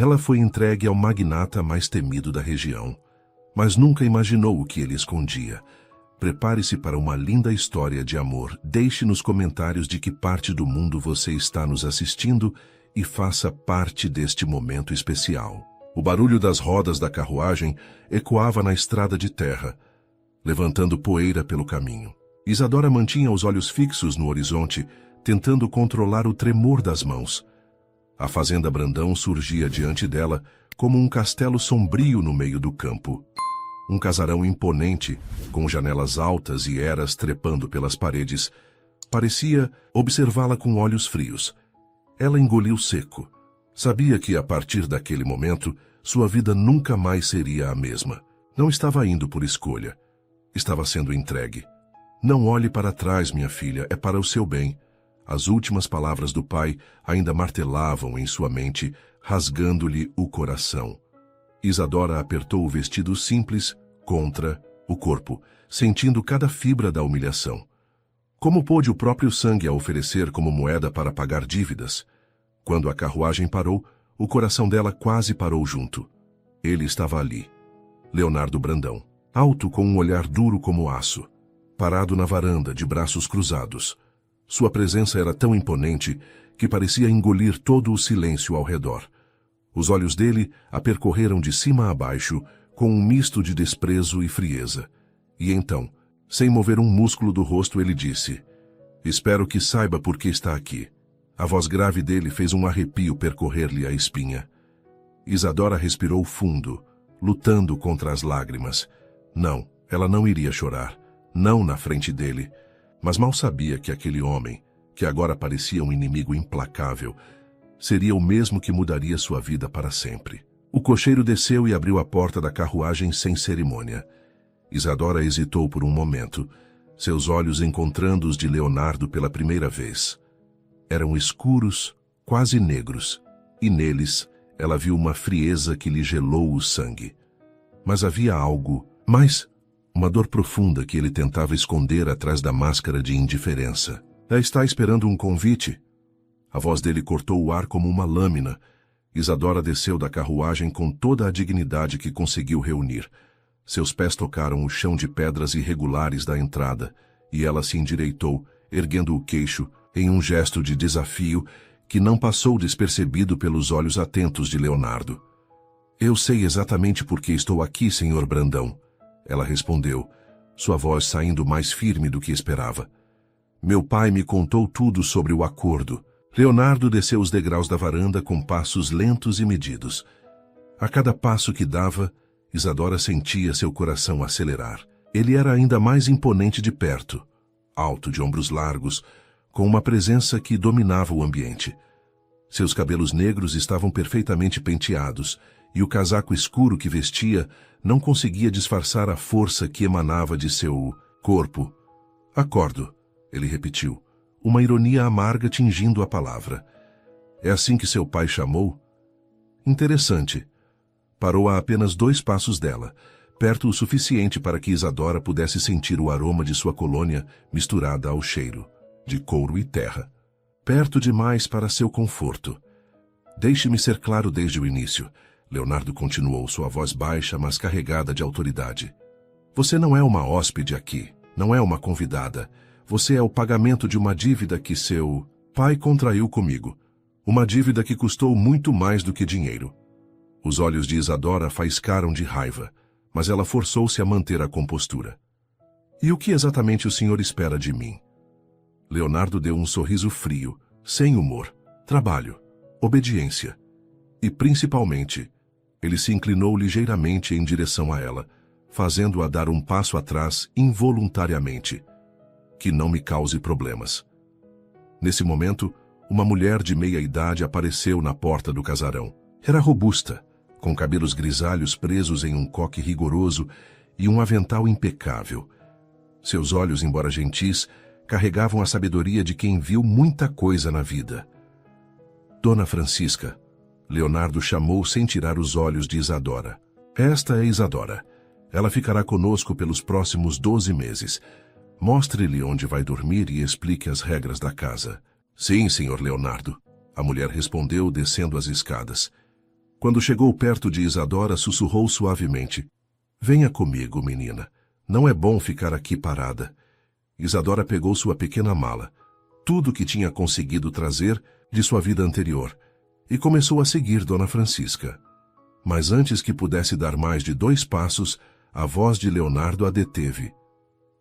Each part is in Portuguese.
Ela foi entregue ao magnata mais temido da região, mas nunca imaginou o que ele escondia. Prepare-se para uma linda história de amor. Deixe nos comentários de que parte do mundo você está nos assistindo e faça parte deste momento especial. O barulho das rodas da carruagem ecoava na estrada de terra, levantando poeira pelo caminho. Isadora mantinha os olhos fixos no horizonte, tentando controlar o tremor das mãos. A fazenda Brandão surgia diante dela como um castelo sombrio no meio do campo. Um casarão imponente, com janelas altas e eras trepando pelas paredes, parecia observá-la com olhos frios. Ela engoliu seco. Sabia que, a partir daquele momento, sua vida nunca mais seria a mesma. Não estava indo por escolha. Estava sendo entregue. Não olhe para trás, minha filha, é para o seu bem. As últimas palavras do pai ainda martelavam em sua mente, rasgando-lhe o coração. Isadora apertou o vestido simples contra o corpo, sentindo cada fibra da humilhação. Como pôde o próprio sangue a oferecer como moeda para pagar dívidas? Quando a carruagem parou, o coração dela quase parou junto. Ele estava ali. Leonardo Brandão, alto com um olhar duro como aço, parado na varanda de braços cruzados. Sua presença era tão imponente que parecia engolir todo o silêncio ao redor. Os olhos dele a percorreram de cima a baixo, com um misto de desprezo e frieza. E então, sem mover um músculo do rosto, ele disse: "Espero que saiba por que está aqui." A voz grave dele fez um arrepio percorrer-lhe a espinha. Isadora respirou fundo, lutando contra as lágrimas. Não, ela não iria chorar. Não na frente dele. Mas mal sabia que aquele homem, que agora parecia um inimigo implacável, seria o mesmo que mudaria sua vida para sempre. O cocheiro desceu e abriu a porta da carruagem sem cerimônia. Isadora hesitou por um momento, seus olhos encontrando os de Leonardo pela primeira vez. Eram escuros, quase negros, e neles ela viu uma frieza que lhe gelou o sangue. Mas havia algo mais, uma dor profunda que ele tentava esconder atrás da máscara de indiferença. Está esperando um convite?" A voz dele cortou o ar como uma lâmina. Isadora desceu da carruagem com toda a dignidade que conseguiu reunir. Seus pés tocaram o chão de pedras irregulares da entrada, e ela se endireitou, erguendo o queixo, em um gesto de desafio que não passou despercebido pelos olhos atentos de Leonardo. "Eu sei exatamente por que estou aqui, senhor Brandão," ela respondeu, sua voz saindo mais firme do que esperava. "Meu pai me contou tudo sobre o acordo." Leonardo desceu os degraus da varanda com passos lentos e medidos. A cada passo que dava, Isadora sentia seu coração acelerar. Ele era ainda mais imponente de perto, alto, de ombros largos, com uma presença que dominava o ambiente. Seus cabelos negros estavam perfeitamente penteados, e o casaco escuro que vestia não conseguia disfarçar a força que emanava de seu corpo. "Acordo," ele repetiu, uma ironia amarga tingindo a palavra. "É assim que seu pai chamou?" Interessante. Parou a apenas 2 passos dela, perto o suficiente para que Isadora pudesse sentir o aroma de sua colônia misturada ao cheiro de couro e terra. Perto demais para seu conforto. "Deixe-me ser claro desde o início," Leonardo continuou, sua voz baixa, mas carregada de autoridade. "Você não é uma hóspede aqui, não é uma convidada. Você é o pagamento de uma dívida que seu pai contraiu comigo. Uma dívida que custou muito mais do que dinheiro." Os olhos de Isadora faiscaram de raiva, mas ela forçou-se a manter a compostura. "E o que exatamente o senhor espera de mim?" Leonardo deu um sorriso frio, sem humor. "Trabalho, obediência. E, principalmente," ele se inclinou ligeiramente em direção a ela, fazendo-a dar um passo atrás involuntariamente. "Que não me cause problemas." Nesse momento, uma mulher de meia-idade apareceu na porta do casarão. Era robusta, com cabelos grisalhos presos em um coque rigoroso e um avental impecável. Seus olhos, embora gentis, carregavam a sabedoria de quem viu muita coisa na vida. "Dona Francisca," Leonardo chamou sem tirar os olhos de Isadora. "Esta é Isadora. Ela ficará conosco pelos próximos 12 meses. Mostre-lhe onde vai dormir e explique as regras da casa." "Sim, senhor Leonardo," a mulher respondeu, descendo as escadas. Quando chegou perto de Isadora, sussurrou suavemente: "Venha comigo, menina. Não é bom ficar aqui parada." Isadora pegou sua pequena mala, tudo que tinha conseguido trazer de sua vida anterior, e começou a seguir Dona Francisca. Mas antes que pudesse dar mais de 2 passos, a voz de Leonardo a deteve.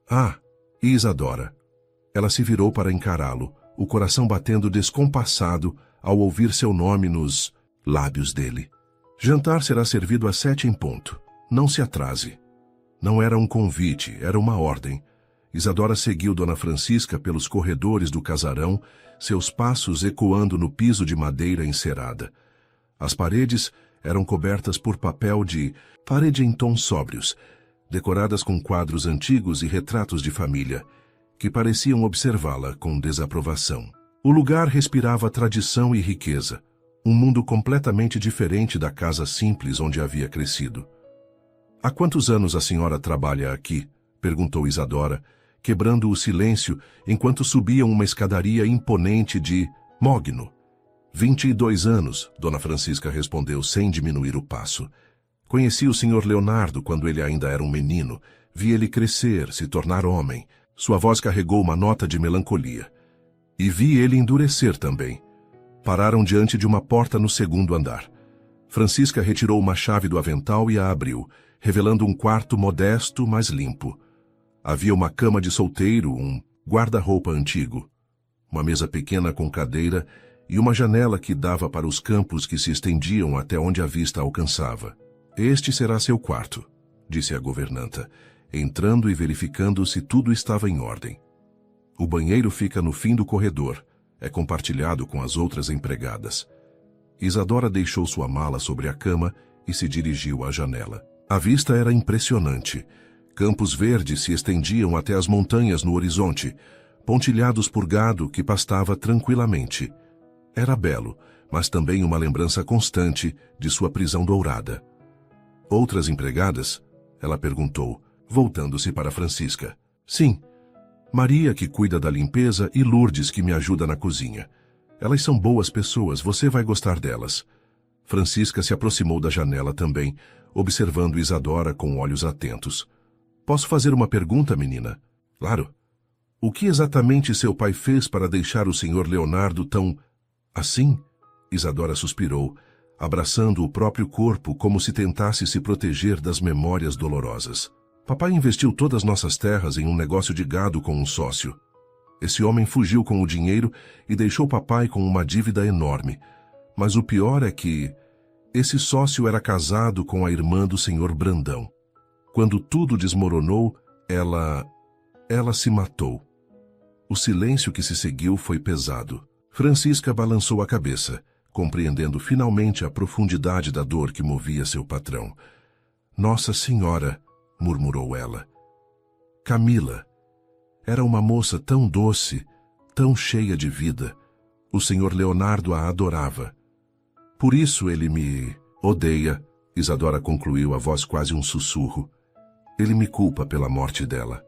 "Ah, Isadora." Ela se virou para encará-lo, o coração batendo descompassado ao ouvir seu nome nos lábios dele. "Jantar será servido às 7 em ponto. Não se atrase." Não era um convite, era uma ordem. Isadora seguiu Dona Francisca pelos corredores do casarão, seus passos ecoando no piso de madeira encerada. As paredes eram cobertas por papel de parede em tons sóbrios, decoradas com quadros antigos e retratos de família, que pareciam observá-la com desaprovação. O lugar respirava tradição e riqueza, um mundo completamente diferente da casa simples onde havia crescido. "Há quantos anos a senhora trabalha aqui?" perguntou Isadora, quebrando o silêncio enquanto subiam uma escadaria imponente de mogno. 22 anos, Dona Francisca respondeu sem diminuir o passo. "Conheci o Sr. Leonardo quando ele ainda era um menino. Vi ele crescer, se tornar homem." Sua voz carregou uma nota de melancolia. "E vi ele endurecer também." Pararam diante de uma porta no 2º andar. Francisca retirou uma chave do avental e a abriu, revelando um quarto modesto, mas limpo. Havia uma cama de solteiro, um guarda-roupa antigo, uma mesa pequena com cadeira e uma janela que dava para os campos que se estendiam até onde a vista alcançava. "Este será seu quarto", disse a governanta, entrando e verificando se tudo estava em ordem. "O banheiro fica no fim do corredor. É compartilhado com as outras empregadas." Isadora deixou sua mala sobre a cama e se dirigiu à janela. A vista era impressionante. Campos verdes se estendiam até as montanhas no horizonte, pontilhados por gado que pastava tranquilamente. Era belo, mas também uma lembrança constante de sua prisão dourada. "Outras empregadas?" ela perguntou, voltando-se para Francisca. "Sim. Maria, que cuida da limpeza, e Lourdes, que me ajuda na cozinha. Elas são boas pessoas, você vai gostar delas." Francisca se aproximou da janela também, observando Isadora com olhos atentos. "Posso fazer uma pergunta, menina?" "Claro." "O que exatamente seu pai fez para deixar o Sr. Leonardo tão assim?" Isadora suspirou, abraçando o próprio corpo como se tentasse se proteger das memórias dolorosas. "Papai investiu todas nossas terras em um negócio de gado com um sócio. Esse homem fugiu com o dinheiro e deixou papai com uma dívida enorme. Mas o pior é que esse sócio era casado com a irmã do Sr. Brandão. Quando tudo desmoronou, ela se matou." O silêncio que se seguiu foi pesado. Francisca balançou a cabeça, compreendendo finalmente a profundidade da dor que movia seu patrão. "Nossa Senhora", murmurou ela. "Camila. Era uma moça tão doce, tão cheia de vida. O Sr. Leonardo a adorava. Por isso ele me odeia", Isadora concluiu, a voz quase um sussurro. "Ele me culpa pela morte dela."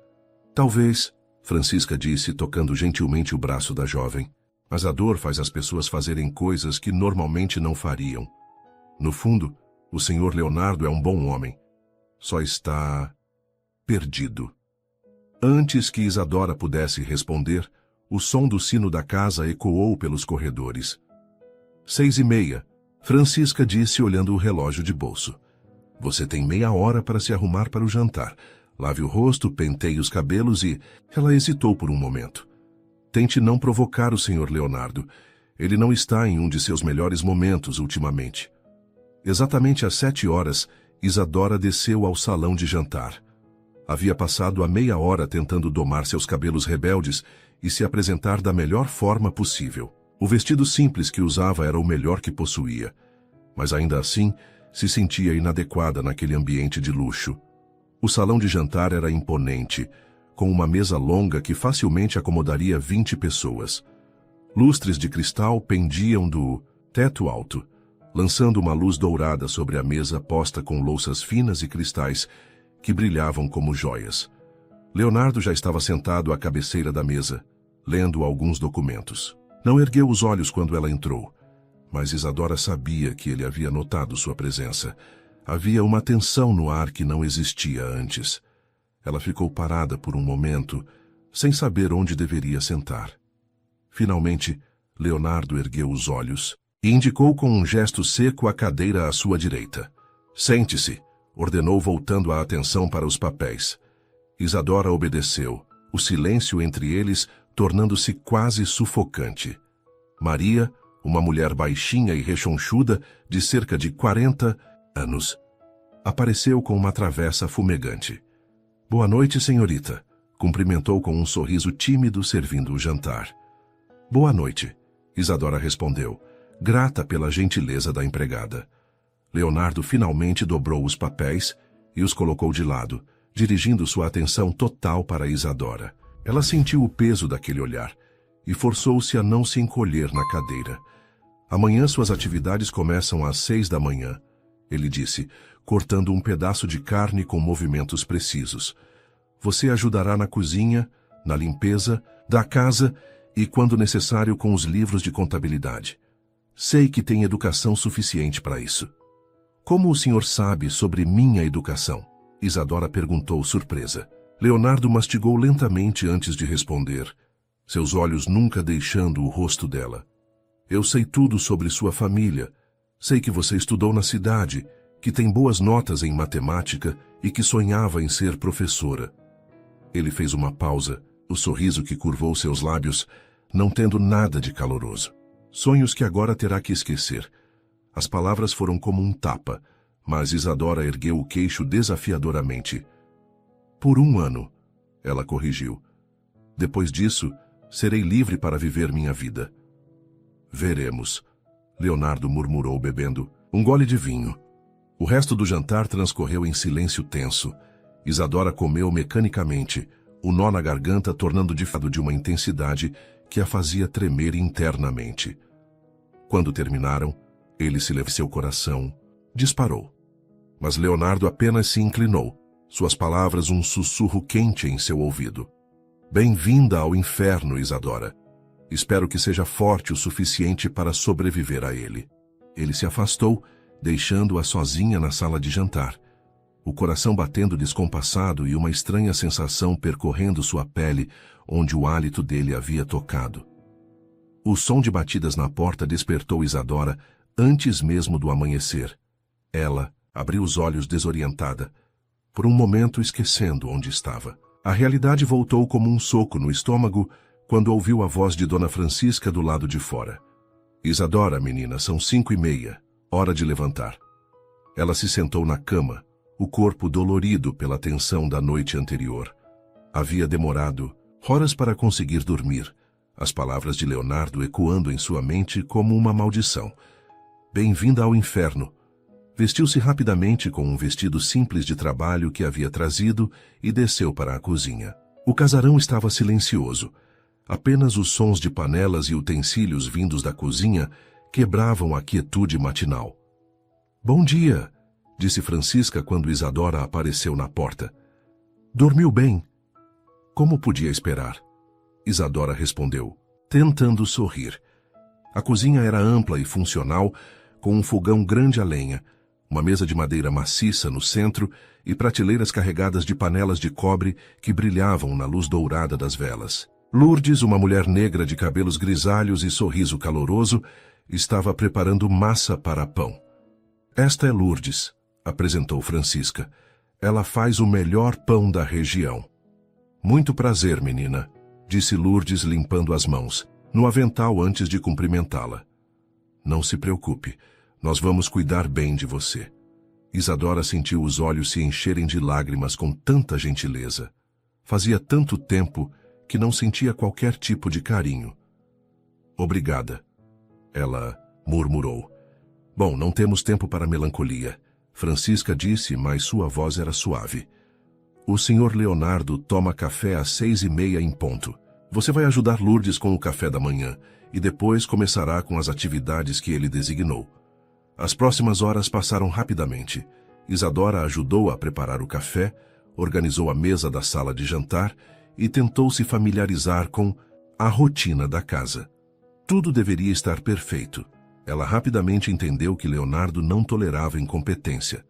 "Talvez", Francisca disse, tocando gentilmente o braço da jovem. "Mas a dor faz as pessoas fazerem coisas que normalmente não fariam. No fundo, o Sr. Leonardo é um bom homem. Só está perdido." Antes que Isadora pudesse responder, o som do sino da casa ecoou pelos corredores. 6:30, Francisca disse olhando o relógio de bolso. "Você tem meia hora para se arrumar para o jantar. Lave o rosto, penteie os cabelos e..." Ela hesitou por um momento. "Tente não provocar o Sr. Leonardo. Ele não está em um de seus melhores momentos ultimamente." Exatamente às 7 horas, Isadora desceu ao salão de jantar. Havia passado a meia hora tentando domar seus cabelos rebeldes e se apresentar da melhor forma possível. O vestido simples que usava era o melhor que possuía, mas ainda assim se sentia inadequada naquele ambiente de luxo. O salão de jantar era imponente, com uma mesa longa que facilmente acomodaria 20 pessoas. Lustres de cristal pendiam do teto alto, lançando uma luz dourada sobre a mesa posta com louças finas e cristais que brilhavam como joias. Leonardo já estava sentado à cabeceira da mesa, lendo alguns documentos. Não ergueu os olhos quando ela entrou, mas Isadora sabia que ele havia notado sua presença. Havia uma tensão no ar que não existia antes. Ela ficou parada por um momento, sem saber onde deveria sentar. Finalmente, Leonardo ergueu os olhos e indicou com um gesto seco a cadeira à sua direita. Sente-se, ordenou voltando a atenção para os papéis. Isadora obedeceu, o silêncio entre eles tornando-se quase sufocante. Maria, uma mulher baixinha e rechonchuda, de cerca de 40 anos, apareceu com uma travessa fumegante. Boa noite, senhorita, cumprimentou com um sorriso tímido, servindo o jantar. Boa noite, Isadora respondeu, grata pela gentileza da empregada. Leonardo finalmente dobrou os papéis e os colocou de lado, dirigindo sua atenção total para Isadora. Ela sentiu o peso daquele olhar e forçou-se a não se encolher na cadeira. Amanhã suas atividades começam às 6 da manhã, ele disse, cortando um pedaço de carne com movimentos precisos. Você ajudará na cozinha, na limpeza da casa e, quando necessário, com os livros de contabilidade. Sei que tem educação suficiente para isso. Como o senhor sabe sobre minha educação? Isadora perguntou surpresa. Leonardo mastigou lentamente antes de responder, seus olhos nunca deixando o rosto dela. Eu sei tudo sobre sua família. Sei que você estudou na cidade, que tem boas notas em matemática e que sonhava em ser professora. Ele fez uma pausa, o sorriso que curvou seus lábios, não tendo nada de caloroso. Sonhos que agora terá que esquecer. As palavras foram como um tapa, mas Isadora ergueu o queixo desafiadoramente. Por 1 ano, ela corrigiu. Depois disso, serei livre para viver minha vida. Veremos, Leonardo murmurou bebendo um gole de vinho. O resto do jantar transcorreu em silêncio tenso. Isadora comeu mecanicamente, o nó na garganta tornando de uma intensidade que a fazia tremer internamente. Quando terminaram, ele se levou seu coração, disparou. Mas Leonardo apenas se inclinou, suas palavras um sussurro quente em seu ouvido. Bem-vinda ao inferno, Isadora. Espero que seja forte o suficiente para sobreviver a ele. Ele se afastou, deixando-a sozinha na sala de jantar, o coração batendo descompassado e uma estranha sensação percorrendo sua pele, onde o hálito dele havia tocado. O som de batidas na porta despertou Isadora antes mesmo do amanhecer. Ela abriu os olhos desorientada, por um momento esquecendo onde estava. A realidade voltou como um soco no estômago quando ouviu a voz de Dona Francisca do lado de fora. Isadora, menina, são 5:30, hora de levantar. Ela se sentou na cama, o corpo dolorido pela tensão da noite anterior. Havia demorado horas para conseguir dormir, as palavras de Leonardo ecoando em sua mente como uma maldição. Bem-vinda ao inferno. Vestiu-se rapidamente com um vestido simples de trabalho que havia trazido e desceu para a cozinha. O casarão estava silencioso. Apenas os sons de panelas e utensílios vindos da cozinha quebravam a quietude matinal. Bom dia, disse Francisca quando Isadora apareceu na porta. Dormiu bem? Como podia esperar? Isadora respondeu, tentando sorrir. A cozinha era ampla e funcional, com um fogão grande a lenha, uma mesa de madeira maciça no centro e prateleiras carregadas de panelas de cobre que brilhavam na luz dourada das velas. Lourdes, uma mulher negra de cabelos grisalhos e sorriso caloroso, estava preparando massa para pão. Esta é Lourdes, apresentou Francisca. Ela faz o melhor pão da região. Muito prazer, menina, disse Lourdes limpando as mãos, no avental antes de cumprimentá-la. Não se preocupe, nós vamos cuidar bem de você. Isadora sentiu os olhos se encherem de lágrimas com tanta gentileza. Fazia tanto tempo que não sentia qualquer tipo de carinho. Obrigada, ela murmurou. Bom, não temos tempo para melancolia, Francisca disse, mas sua voz era suave. O senhor Leonardo toma café às 6:30 em ponto. Você vai ajudar Lourdes com o café da manhã e depois começará com as atividades que ele designou. As próximas horas passaram rapidamente. Isadora ajudou a preparar o café, organizou a mesa da sala de jantar e tentou se familiarizar com a rotina da casa. Tudo deveria estar perfeito. Ela rapidamente entendeu que Leonardo não tolerava incompetência.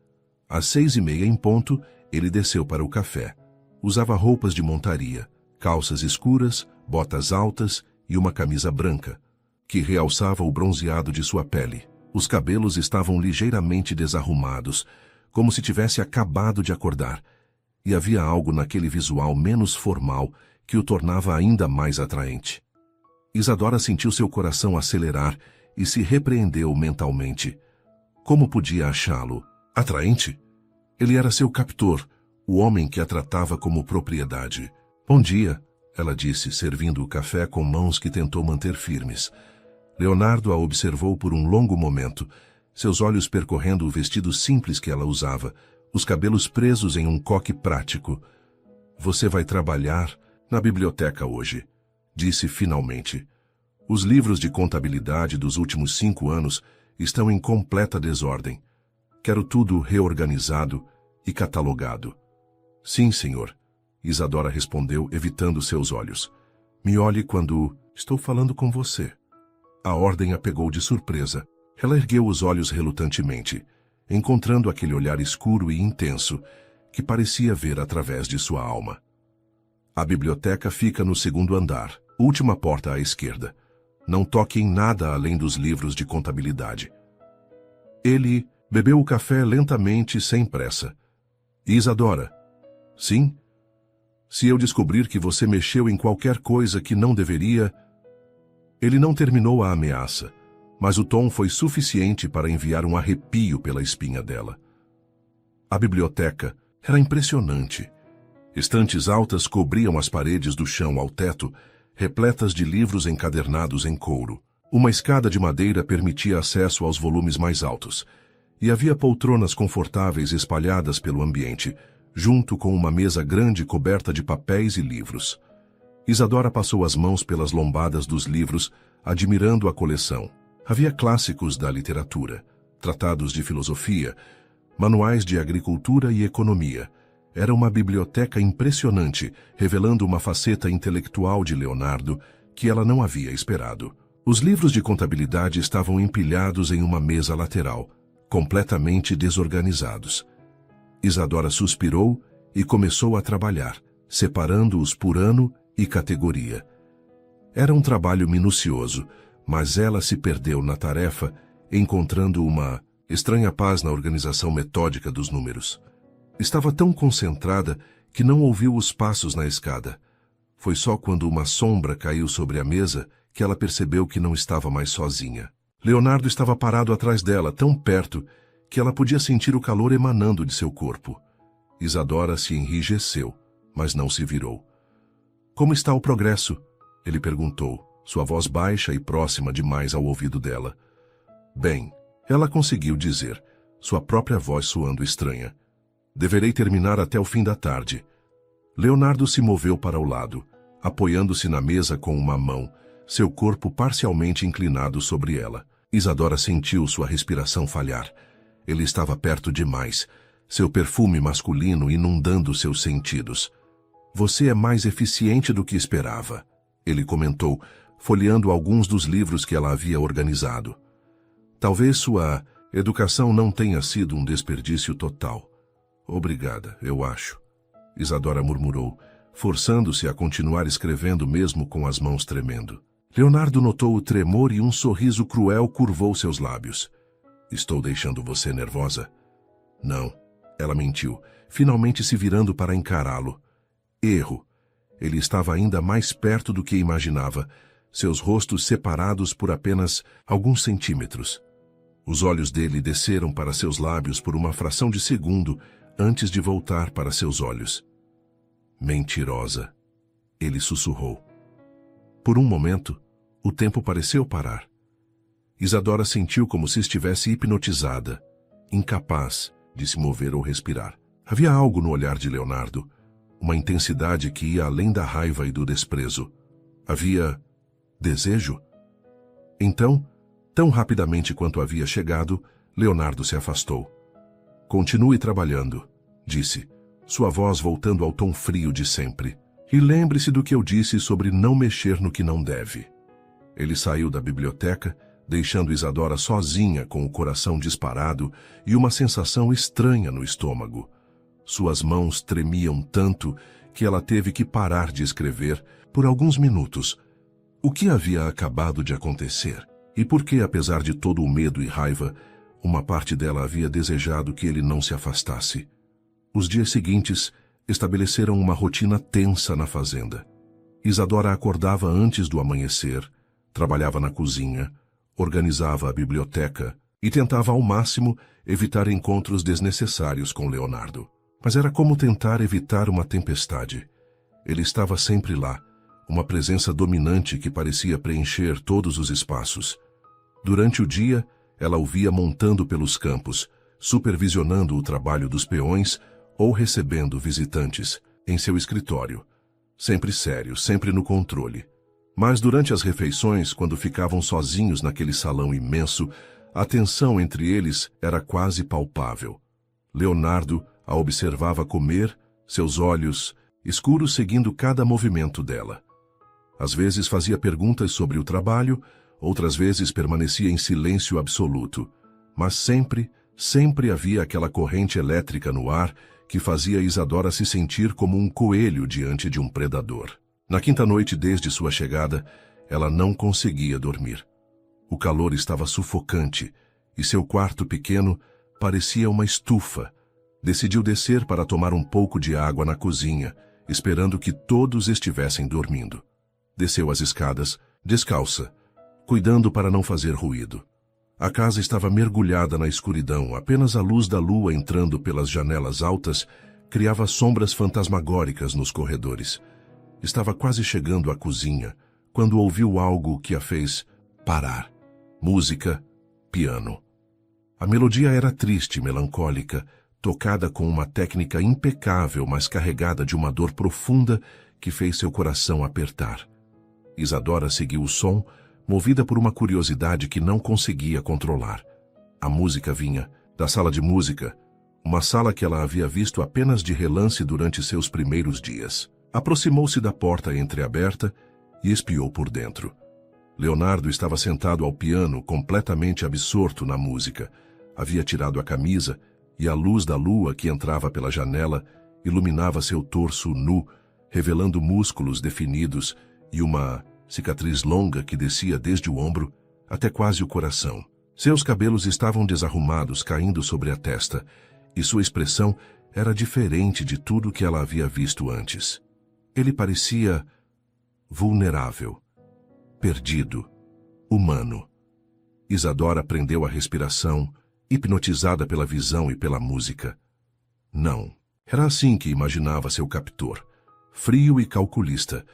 Às 6h30 em ponto, ele desceu para o café. Usava roupas de montaria, calças escuras, botas altas e uma camisa branca, que realçava o bronzeado de sua pele. Os cabelos estavam ligeiramente desarrumados, como se tivesse acabado de acordar, e havia algo naquele visual menos formal que o tornava ainda mais atraente. Isadora sentiu seu coração acelerar e se repreendeu mentalmente. Como podia achá-lo atraente? Ele era seu captor, o homem que a tratava como propriedade. Bom dia, ela disse, servindo o café com mãos que tentou manter firmes. Leonardo a observou por um longo momento, seus olhos percorrendo o vestido simples que ela usava, os cabelos presos em um coque prático. Você vai trabalhar na biblioteca hoje, disse finalmente. Os livros de contabilidade dos últimos 5 anos estão em completa desordem. Quero tudo reorganizado e catalogado. Sim, senhor, Isadora respondeu, evitando seus olhos. Me olhe quando estou falando com você. A ordem a pegou de surpresa. Ela ergueu os olhos relutantemente, encontrando aquele olhar escuro e intenso que parecia ver através de sua alma. A biblioteca fica no 2º andar, última porta à esquerda. Não toque em nada além dos livros de contabilidade. Ele bebeu o café lentamente, sem pressa. Isadora. Sim? Se eu descobrir que você mexeu em qualquer coisa que não deveria... Ele não terminou a ameaça, mas o tom foi suficiente para enviar um arrepio pela espinha dela. A biblioteca era impressionante. Estantes altas cobriam as paredes do chão ao teto, repletas de livros encadernados em couro. Uma escada de madeira permitia acesso aos volumes mais altos, e havia poltronas confortáveis espalhadas pelo ambiente, junto com uma mesa grande coberta de papéis e livros. Isadora passou as mãos pelas lombadas dos livros, admirando a coleção. Havia clássicos da literatura, tratados de filosofia, manuais de agricultura e economia. Era uma biblioteca impressionante, revelando uma faceta intelectual de Leonardo que ela não havia esperado. Os livros de contabilidade estavam empilhados em uma mesa lateral, completamente desorganizados. Isadora suspirou e começou a trabalhar, separando-os por ano e categoria. Era um trabalho minucioso, mas ela se perdeu na tarefa, encontrando uma estranha paz na organização metódica dos números. Estava tão concentrada que não ouviu os passos na escada. Foi só quando uma sombra caiu sobre a mesa que ela percebeu que não estava mais sozinha. Leonardo estava parado atrás dela, tão perto que ela podia sentir o calor emanando de seu corpo. Isadora se enrijeceu, mas não se virou. Como está o progresso? Ele perguntou, sua voz baixa e próxima demais ao ouvido dela. Bem, ela conseguiu dizer, sua própria voz soando estranha. Deverei terminar até o fim da tarde. Leonardo se moveu para o lado, apoiando-se na mesa com uma mão, seu corpo parcialmente inclinado sobre ela. Isadora sentiu sua respiração falhar. Ele estava perto demais, seu perfume masculino inundando seus sentidos. Você é mais eficiente do que esperava, ele comentou, folheando alguns dos livros que ela havia organizado. Talvez sua educação não tenha sido um desperdício total. Obrigada, eu acho, Isadora murmurou, forçando-se a continuar escrevendo mesmo com as mãos tremendo. Leonardo notou o tremor e um sorriso cruel curvou seus lábios. Estou deixando você nervosa? Não, ela mentiu, finalmente se virando para encará-lo. Erro. Ele estava ainda mais perto do que imaginava, seus rostos separados por apenas alguns centímetros. Os olhos dele desceram para seus lábios por uma fração de segundo antes de voltar para seus olhos. Mentirosa, ele sussurrou. Por um momento, o tempo pareceu parar. Isadora sentiu como se estivesse hipnotizada, incapaz de se mover ou respirar. Havia algo no olhar de Leonardo, uma intensidade que ia além da raiva e do desprezo. Havia desejo? Então, tão rapidamente quanto havia chegado, Leonardo se afastou. Continue trabalhando, disse, sua voz voltando ao tom frio de sempre. E lembre-se do que eu disse sobre não mexer no que não deve. Ele saiu da biblioteca, deixando Isadora sozinha com o coração disparado e uma sensação estranha no estômago. Suas mãos tremiam tanto que ela teve que parar de escrever por alguns minutos. O que havia acabado de acontecer? E por que, apesar de todo o medo e raiva, uma parte dela havia desejado que ele não se afastasse? Os dias seguintes estabeleceram uma rotina tensa na fazenda. Isadora acordava antes do amanhecer, trabalhava na cozinha, organizava a biblioteca e tentava ao máximo evitar encontros desnecessários com Leonardo. Mas era como tentar evitar uma tempestade. Ele estava sempre lá, uma presença dominante que parecia preencher todos os espaços. Durante o dia, ela o via montando pelos campos, supervisionando o trabalho dos peões ou recebendo visitantes em seu escritório. Sempre sério, sempre no controle. Mas durante as refeições, quando ficavam sozinhos naquele salão imenso, a tensão entre eles era quase palpável. Leonardo a observava comer, seus olhos escuros seguindo cada movimento dela. Às vezes fazia perguntas sobre o trabalho, outras vezes permanecia em silêncio absoluto. Mas sempre havia aquela corrente elétrica no ar que fazia Isadora se sentir como um coelho diante de um predador. Na quinta noite desde sua chegada, ela não conseguia dormir. O calor estava sufocante e seu quarto pequeno parecia uma estufa. Decidiu descer para tomar um pouco de água na cozinha, esperando que todos estivessem dormindo. Desceu as escadas, descalça, cuidando para não fazer ruído. A casa estava mergulhada na escuridão, apenas a luz da lua entrando pelas janelas altas criava sombras fantasmagóricas nos corredores. Estava quase chegando à cozinha, quando ouviu algo que a fez parar. Música, piano. A melodia era triste, melancólica, tocada com uma técnica impecável, mas carregada de uma dor profunda que fez seu coração apertar. Isadora seguiu o som, movida por uma curiosidade que não conseguia controlar. A música vinha da sala de música, uma sala que ela havia visto apenas de relance durante seus primeiros dias. Aproximou-se da porta entreaberta e espiou por dentro. Leonardo estava sentado ao piano, completamente absorto na música. Havia tirado a camisa e a luz da lua que entrava pela janela iluminava seu torso nu, revelando músculos definidos e uma cicatriz longa que descia desde o ombro até quase o coração. Seus cabelos estavam desarrumados, caindo sobre a testa, e sua expressão era diferente de tudo que ela havia visto antes. Ele parecia vulnerável, perdido, humano. Isadora prendeu a respiração, hipnotizada pela visão e pela música. Não, era assim que imaginava seu captor, frio e calculista.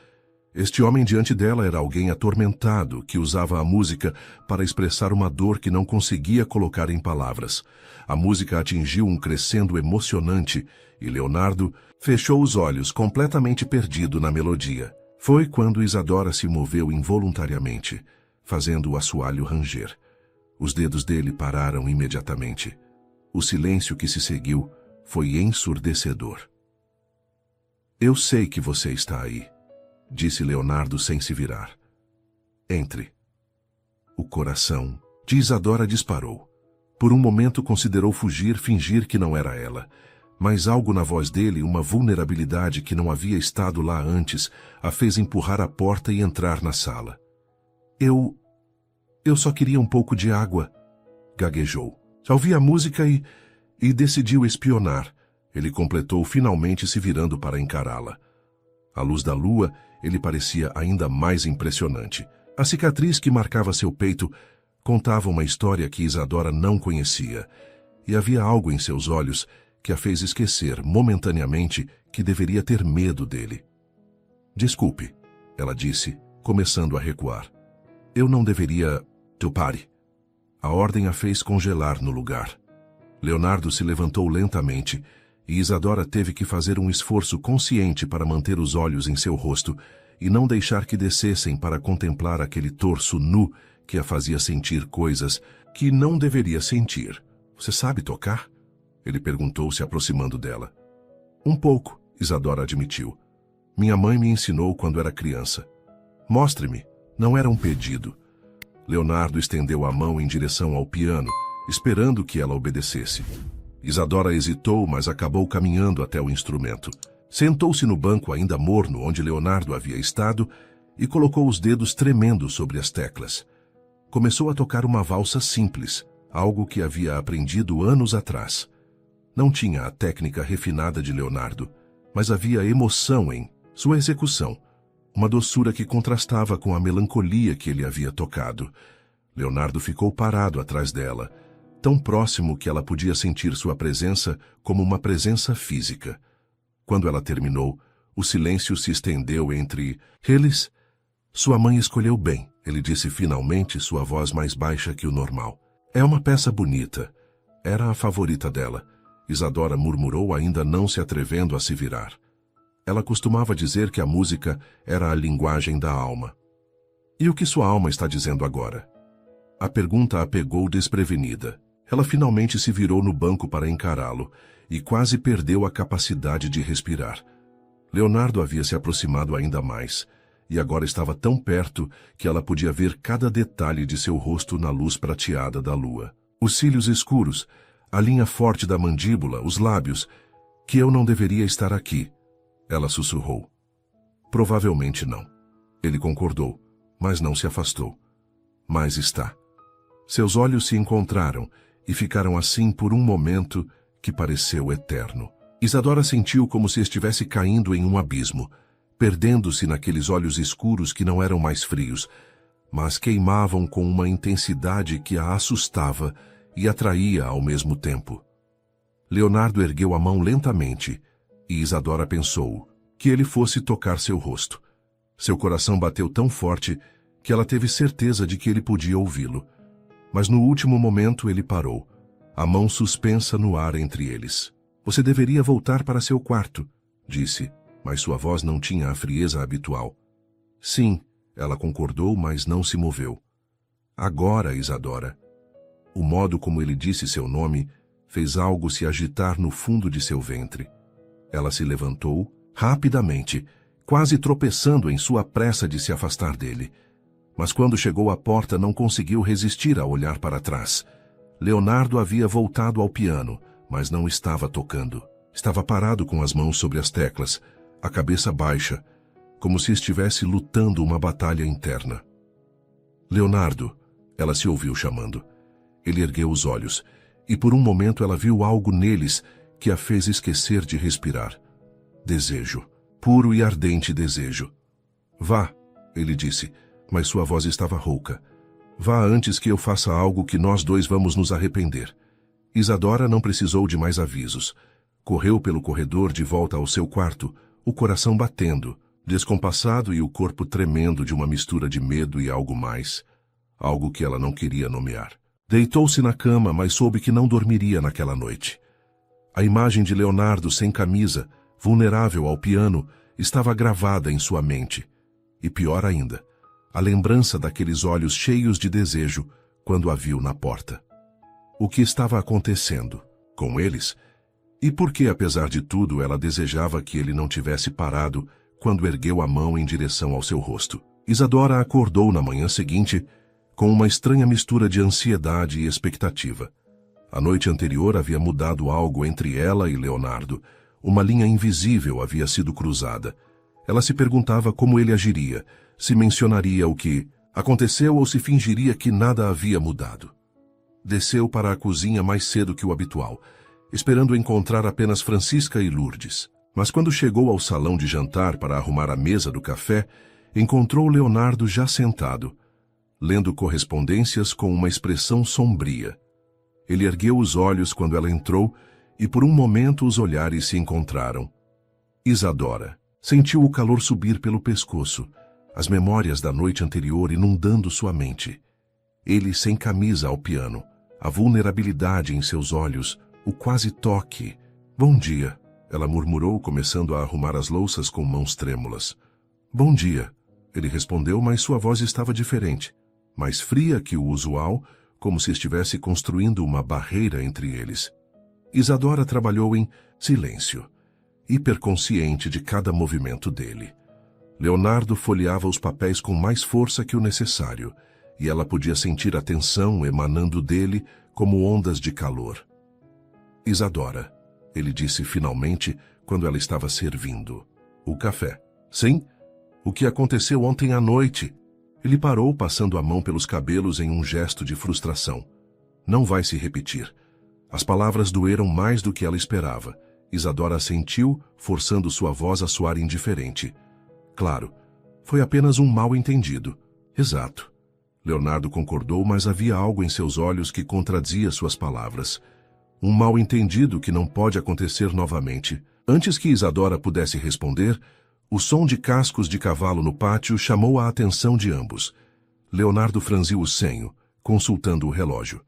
Este homem diante dela era alguém atormentado que usava a música para expressar uma dor que não conseguia colocar em palavras. A música atingiu um crescendo emocionante e Leonardo fechou os olhos, completamente perdido na melodia. Foi quando Isadora se moveu involuntariamente, fazendo o assoalho ranger. Os dedos dele pararam imediatamente. O silêncio que se seguiu foi ensurdecedor. "Eu sei que você está aí", disse Leonardo sem se virar. "Entre." O coração de Isadora disparou. Por um momento considerou fugir, fingir que não era ela. Mas algo na voz dele, uma vulnerabilidade que não havia estado lá antes, a fez empurrar a porta e entrar na sala. Eu só queria um pouco de água", gaguejou. Ouvi a música e decidiu espionar. Ele completou, finalmente se virando para encará-la. À luz da lua, ele parecia ainda mais impressionante. A cicatriz que marcava seu peito contava uma história que Isadora não conhecia, e havia algo em seus olhos que a fez esquecer momentaneamente que deveria ter medo dele. "Desculpe", ela disse, começando a recuar. "Eu não deveria..." "Tu pare." A ordem a fez congelar no lugar. Leonardo se levantou lentamente e Isadora teve que fazer um esforço consciente para manter os olhos em seu rosto e não deixar que descessem para contemplar aquele torso nu que a fazia sentir coisas que não deveria sentir. "Você sabe tocar?" ele perguntou, se aproximando dela. "Um pouco", Isadora admitiu. "Minha mãe me ensinou quando era criança." "Mostre-me." Não era um pedido. Leonardo estendeu a mão em direção ao piano, esperando que ela obedecesse. Isadora hesitou, mas acabou caminhando até o instrumento. Sentou-se no banco ainda morno onde Leonardo havia estado e colocou os dedos tremendo sobre as teclas. Começou a tocar uma valsa simples, algo que havia aprendido anos atrás. Não tinha a técnica refinada de Leonardo, mas havia emoção em sua execução, uma doçura que contrastava com a melancolia que ele havia tocado. Leonardo ficou parado atrás dela, tão próximo que ela podia sentir sua presença como uma presença física. Quando ela terminou, o silêncio se estendeu entre eles. Sua mãe escolheu bem, ele disse finalmente, sua voz mais baixa que o normal. É uma peça bonita. Era a favorita dela. Isadora murmurou, ainda não se atrevendo a se virar. Ela costumava dizer que a música era a linguagem da alma. E o que sua alma está dizendo agora? A pergunta a pegou desprevenida. Ela finalmente se virou no banco para encará-lo e quase perdeu a capacidade de respirar. Leonardo havia se aproximado ainda mais, e agora estava tão perto que ela podia ver cada detalhe de seu rosto na luz prateada da lua. Os cílios escuros, a linha forte da mandíbula, os lábios. Que eu não deveria estar aqui, ela sussurrou. Provavelmente não. Ele concordou, mas não se afastou. Mas está. Seus olhos se encontraram e ficaram assim por um momento que pareceu eterno. Isadora sentiu como se estivesse caindo em um abismo, perdendo-se naqueles olhos escuros que não eram mais frios, mas queimavam com uma intensidade que a assustava e atraía ao mesmo tempo. Leonardo ergueu a mão lentamente, e Isadora pensou que ele fosse tocar seu rosto. Seu coração bateu tão forte que ela teve certeza de que ele podia ouvi-lo. Mas no último momento ele parou, a mão suspensa no ar entre eles. Você deveria voltar para seu quarto, disse, mas sua voz não tinha a frieza habitual. Sim, ela concordou, mas não se moveu. Agora, Isadora. O modo como ele disse seu nome fez algo se agitar no fundo de seu ventre. Ela se levantou, rapidamente, quase tropeçando em sua pressa de se afastar dele. Mas quando chegou à porta não conseguiu resistir a olhar para trás. Leonardo havia voltado ao piano, mas não estava tocando. Estava parado com as mãos sobre as teclas, a cabeça baixa, como se estivesse lutando uma batalha interna. Leonardo, ela se ouviu chamando. Ele ergueu os olhos, e por um momento ela viu algo neles que a fez esquecer de respirar. Desejo, puro e ardente desejo. Vá, ele disse, mas sua voz estava rouca. Vá antes que eu faça algo que nós dois vamos nos arrepender. Isadora não precisou de mais avisos. Correu pelo corredor de volta ao seu quarto, o coração batendo, descompassado e o corpo tremendo de uma mistura de medo e algo mais, algo que ela não queria nomear. Deitou-se na cama, mas soube que não dormiria naquela noite. A imagem de Leonardo sem camisa, vulnerável ao piano, estava gravada em sua mente. E pior ainda, a lembrança daqueles olhos cheios de desejo quando a viu na porta. O que estava acontecendo com eles? E por que, apesar de tudo, ela desejava que ele não tivesse parado quando ergueu a mão em direção ao seu rosto? Isadora acordou na manhã seguinte com uma estranha mistura de ansiedade e expectativa. A noite anterior havia mudado algo entre ela e Leonardo. Uma linha invisível havia sido cruzada. Ela se perguntava como ele agiria, se mencionaria o que aconteceu ou se fingiria que nada havia mudado. Desceu para a cozinha mais cedo que o habitual, esperando encontrar apenas Francisca e Lourdes. Mas quando chegou ao salão de jantar para arrumar a mesa do café, encontrou Leonardo já sentado, lendo correspondências com uma expressão sombria. Ele ergueu os olhos quando ela entrou e por um momento os olhares se encontraram. Isadora sentiu o calor subir pelo pescoço, as memórias da noite anterior inundando sua mente. Ele sem camisa ao piano, a vulnerabilidade em seus olhos, o quase toque. Bom dia, ela murmurou, começando a arrumar as louças com mãos trêmulas. Bom dia, ele respondeu, mas sua voz estava diferente, mais fria que o usual, como se estivesse construindo uma barreira entre eles. Isadora trabalhou em silêncio, hiperconsciente de cada movimento dele. Leonardo folheava os papéis com mais força que o necessário, e ela podia sentir a tensão emanando dele como ondas de calor. Isadora, ele disse finalmente quando ela estava servindo. O café. Sim? O que aconteceu ontem à noite? Ele parou, passando a mão pelos cabelos em um gesto de frustração. Não vai se repetir. As palavras doeram mais do que ela esperava. Isadora assentiu, forçando sua voz a soar indiferente. Claro, foi apenas um mal-entendido. Exato. Leonardo concordou, mas havia algo em seus olhos que contradizia suas palavras. Um mal-entendido que não pode acontecer novamente. Antes que Isadora pudesse responder, o som de cascos de cavalo no pátio chamou a atenção de ambos. Leonardo franziu o senho, consultando o relógio.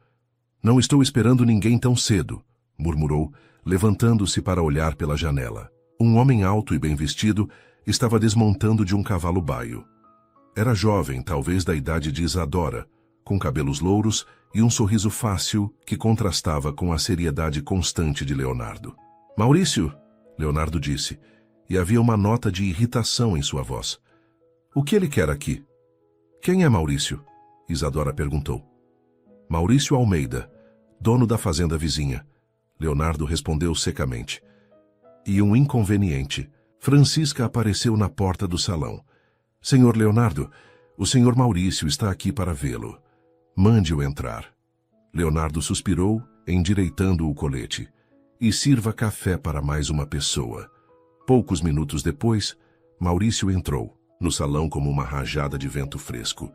Não estou esperando ninguém tão cedo, murmurou, levantando-se para olhar pela janela. Um homem alto e bem vestido estava desmontando de um cavalo baio. Era jovem, talvez da idade de Isadora, com cabelos louros e um sorriso fácil que contrastava com a seriedade constante de Leonardo. Maurício, Leonardo disse, e havia uma nota de irritação em sua voz. O que ele quer aqui? Quem é Maurício? Isadora perguntou. Maurício Almeida, dono da fazenda vizinha. Leonardo respondeu secamente. E um inconveniente. Francisca apareceu na porta do salão. Senhor Leonardo, o senhor Maurício está aqui para vê-lo. Mande-o entrar. Leonardo suspirou, endireitando o colete. E sirva café para mais uma pessoa. Poucos minutos depois, Maurício entrou, no salão como uma rajada de vento fresco.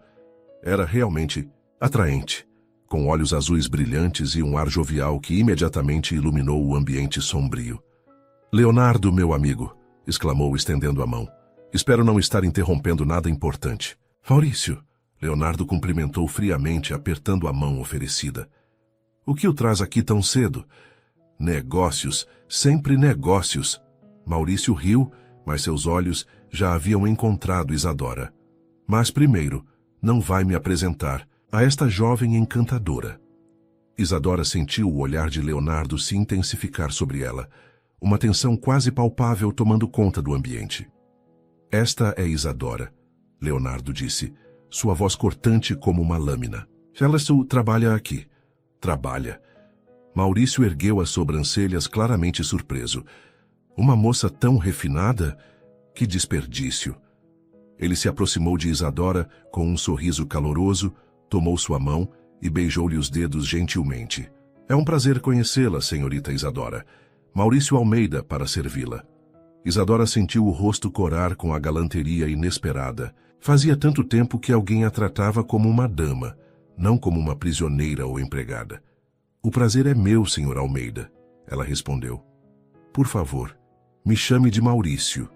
Era realmente atraente, com olhos azuis brilhantes e um ar jovial que imediatamente iluminou o ambiente sombrio. Leonardo, meu amigo, exclamou estendendo a mão. Espero não estar interrompendo nada importante. Maurício, Leonardo cumprimentou friamente, apertando a mão oferecida. O que o traz aqui tão cedo? Negócios, sempre negócios. Maurício riu, mas seus olhos já haviam encontrado Isadora. Mas primeiro, não vai me apresentar a esta jovem encantadora. Isadora sentiu o olhar de Leonardo se intensificar sobre ela, uma tensão quase palpável tomando conta do ambiente. Esta é Isadora, Leonardo disse, sua voz cortante como uma lâmina. Ela trabalha aqui. Trabalha. Maurício ergueu as sobrancelhas claramente surpreso. Uma moça tão refinada? Que desperdício! Ele se aproximou de Isadora com um sorriso caloroso, tomou sua mão e beijou-lhe os dedos gentilmente. É um prazer conhecê-la, senhorita Isadora. Maurício Almeida para servi-la. Isadora sentiu o rosto corar com a galanteria inesperada. Fazia tanto tempo que alguém a tratava como uma dama, não como uma prisioneira ou empregada. O prazer é meu, senhor Almeida, ela respondeu. Por favor, me chame de Maurício.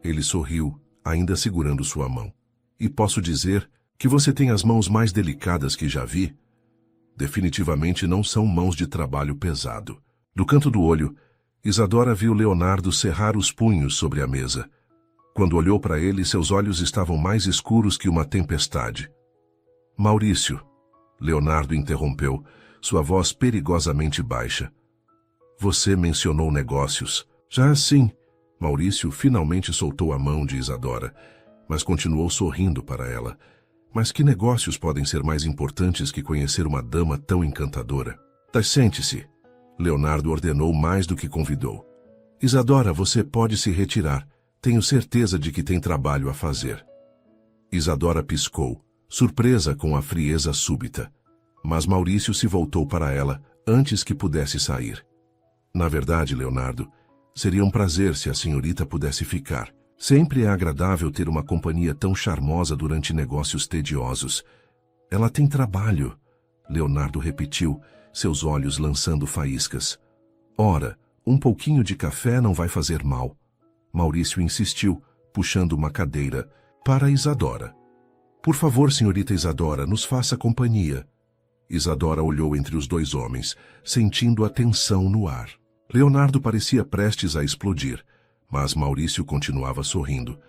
Ele sorriu, ainda segurando sua mão. E posso dizer que você tem as mãos mais delicadas que já vi? Definitivamente não são mãos de trabalho pesado. Do canto do olho, Isadora viu Leonardo cerrar os punhos sobre a mesa. Quando olhou para ele, seus olhos estavam mais escuros que uma tempestade. Maurício, Leonardo interrompeu, sua voz perigosamente baixa. Você mencionou negócios. Já sim. Maurício finalmente soltou a mão de Isadora, mas continuou sorrindo para ela. Mas que negócios podem ser mais importantes que conhecer uma dama tão encantadora? Sente-se. Leonardo ordenou mais do que convidou. Isadora, você pode se retirar. Tenho certeza de que tem trabalho a fazer. Isadora piscou, surpresa com a frieza súbita. Mas Maurício se voltou para ela antes que pudesse sair. Na verdade, Leonardo, seria um prazer se a senhorita pudesse ficar. Sempre é agradável ter uma companhia tão charmosa durante negócios tediosos. Ela tem trabalho, Leonardo repetiu, seus olhos lançando faíscas. Ora, um pouquinho de café não vai fazer mal. Maurício insistiu, puxando uma cadeira, para Isadora. Por favor, senhorita Isadora, nos faça companhia. Isadora olhou entre os dois homens, sentindo a tensão no ar. Leonardo parecia prestes a explodir, mas Maurício continuava sorrindo,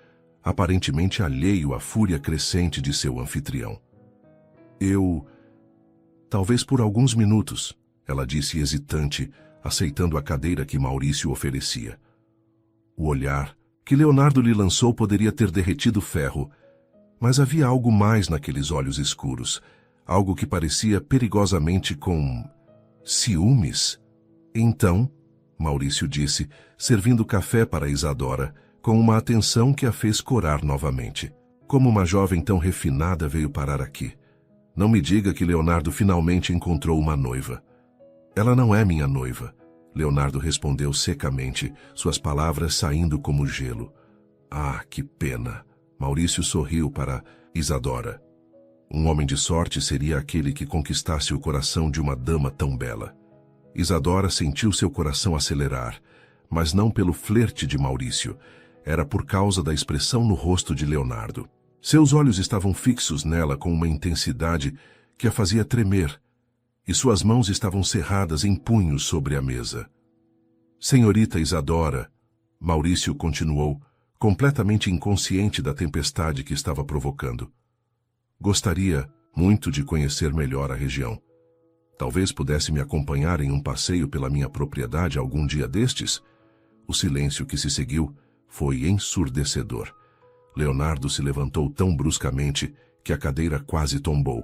aparentemente alheio à fúria crescente de seu anfitrião. Talvez por alguns minutos, ela disse hesitante, aceitando a cadeira que Maurício oferecia. O olhar que Leonardo lhe lançou poderia ter derretido ferro, mas havia algo mais naqueles olhos escuros, algo que parecia perigosamente com ciúmes. Então, Maurício disse, servindo café para Isadora, com uma atenção que a fez corar novamente. Como uma jovem tão refinada veio parar aqui? Não me diga que Leonardo finalmente encontrou uma noiva. Ela não é minha noiva, Leonardo respondeu secamente, suas palavras saindo como gelo. Ah, que pena. Maurício sorriu para Isadora. Um homem de sorte seria aquele que conquistasse o coração de uma dama tão bela. Isadora sentiu seu coração acelerar, mas não pelo flerte de Maurício. Era por causa da expressão no rosto de Leonardo. Seus olhos estavam fixos nela com uma intensidade que a fazia tremer, e suas mãos estavam cerradas em punhos sobre a mesa. Senhorita Isadora, Maurício continuou, completamente inconsciente da tempestade que estava provocando. Gostaria muito de conhecer melhor a região. Talvez pudesse me acompanhar em um passeio pela minha propriedade algum dia destes? O silêncio que se seguiu foi ensurdecedor. Leonardo se levantou tão bruscamente que a cadeira quase tombou.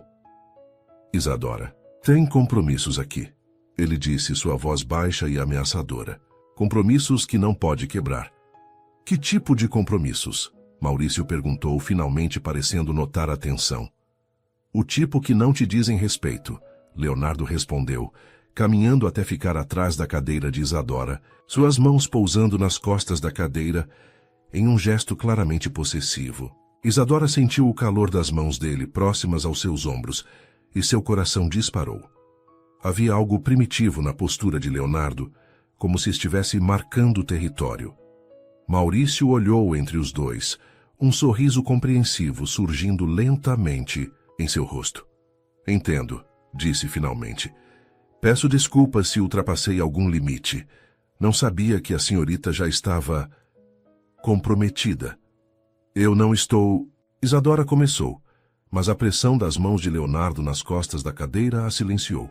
Isadora, tem compromissos aqui, ele disse, sua voz baixa e ameaçadora. Compromissos que não pode quebrar. Que tipo de compromissos? Maurício perguntou, finalmente parecendo notar a tensão. O tipo que não te dizem respeito, Leonardo respondeu, caminhando até ficar atrás da cadeira de Isadora, suas mãos pousando nas costas da cadeira, em um gesto claramente possessivo. Isadora sentiu o calor das mãos dele próximas aos seus ombros, e seu coração disparou. Havia algo primitivo na postura de Leonardo, como se estivesse marcando o território. Maurício olhou entre os dois, um sorriso compreensivo surgindo lentamente em seu rosto. Entendo, disse finalmente. Peço desculpas se ultrapassei algum limite. Não sabia que a senhorita já estava comprometida. Eu não estou... Isadora começou, mas a pressão das mãos de Leonardo nas costas da cadeira a silenciou.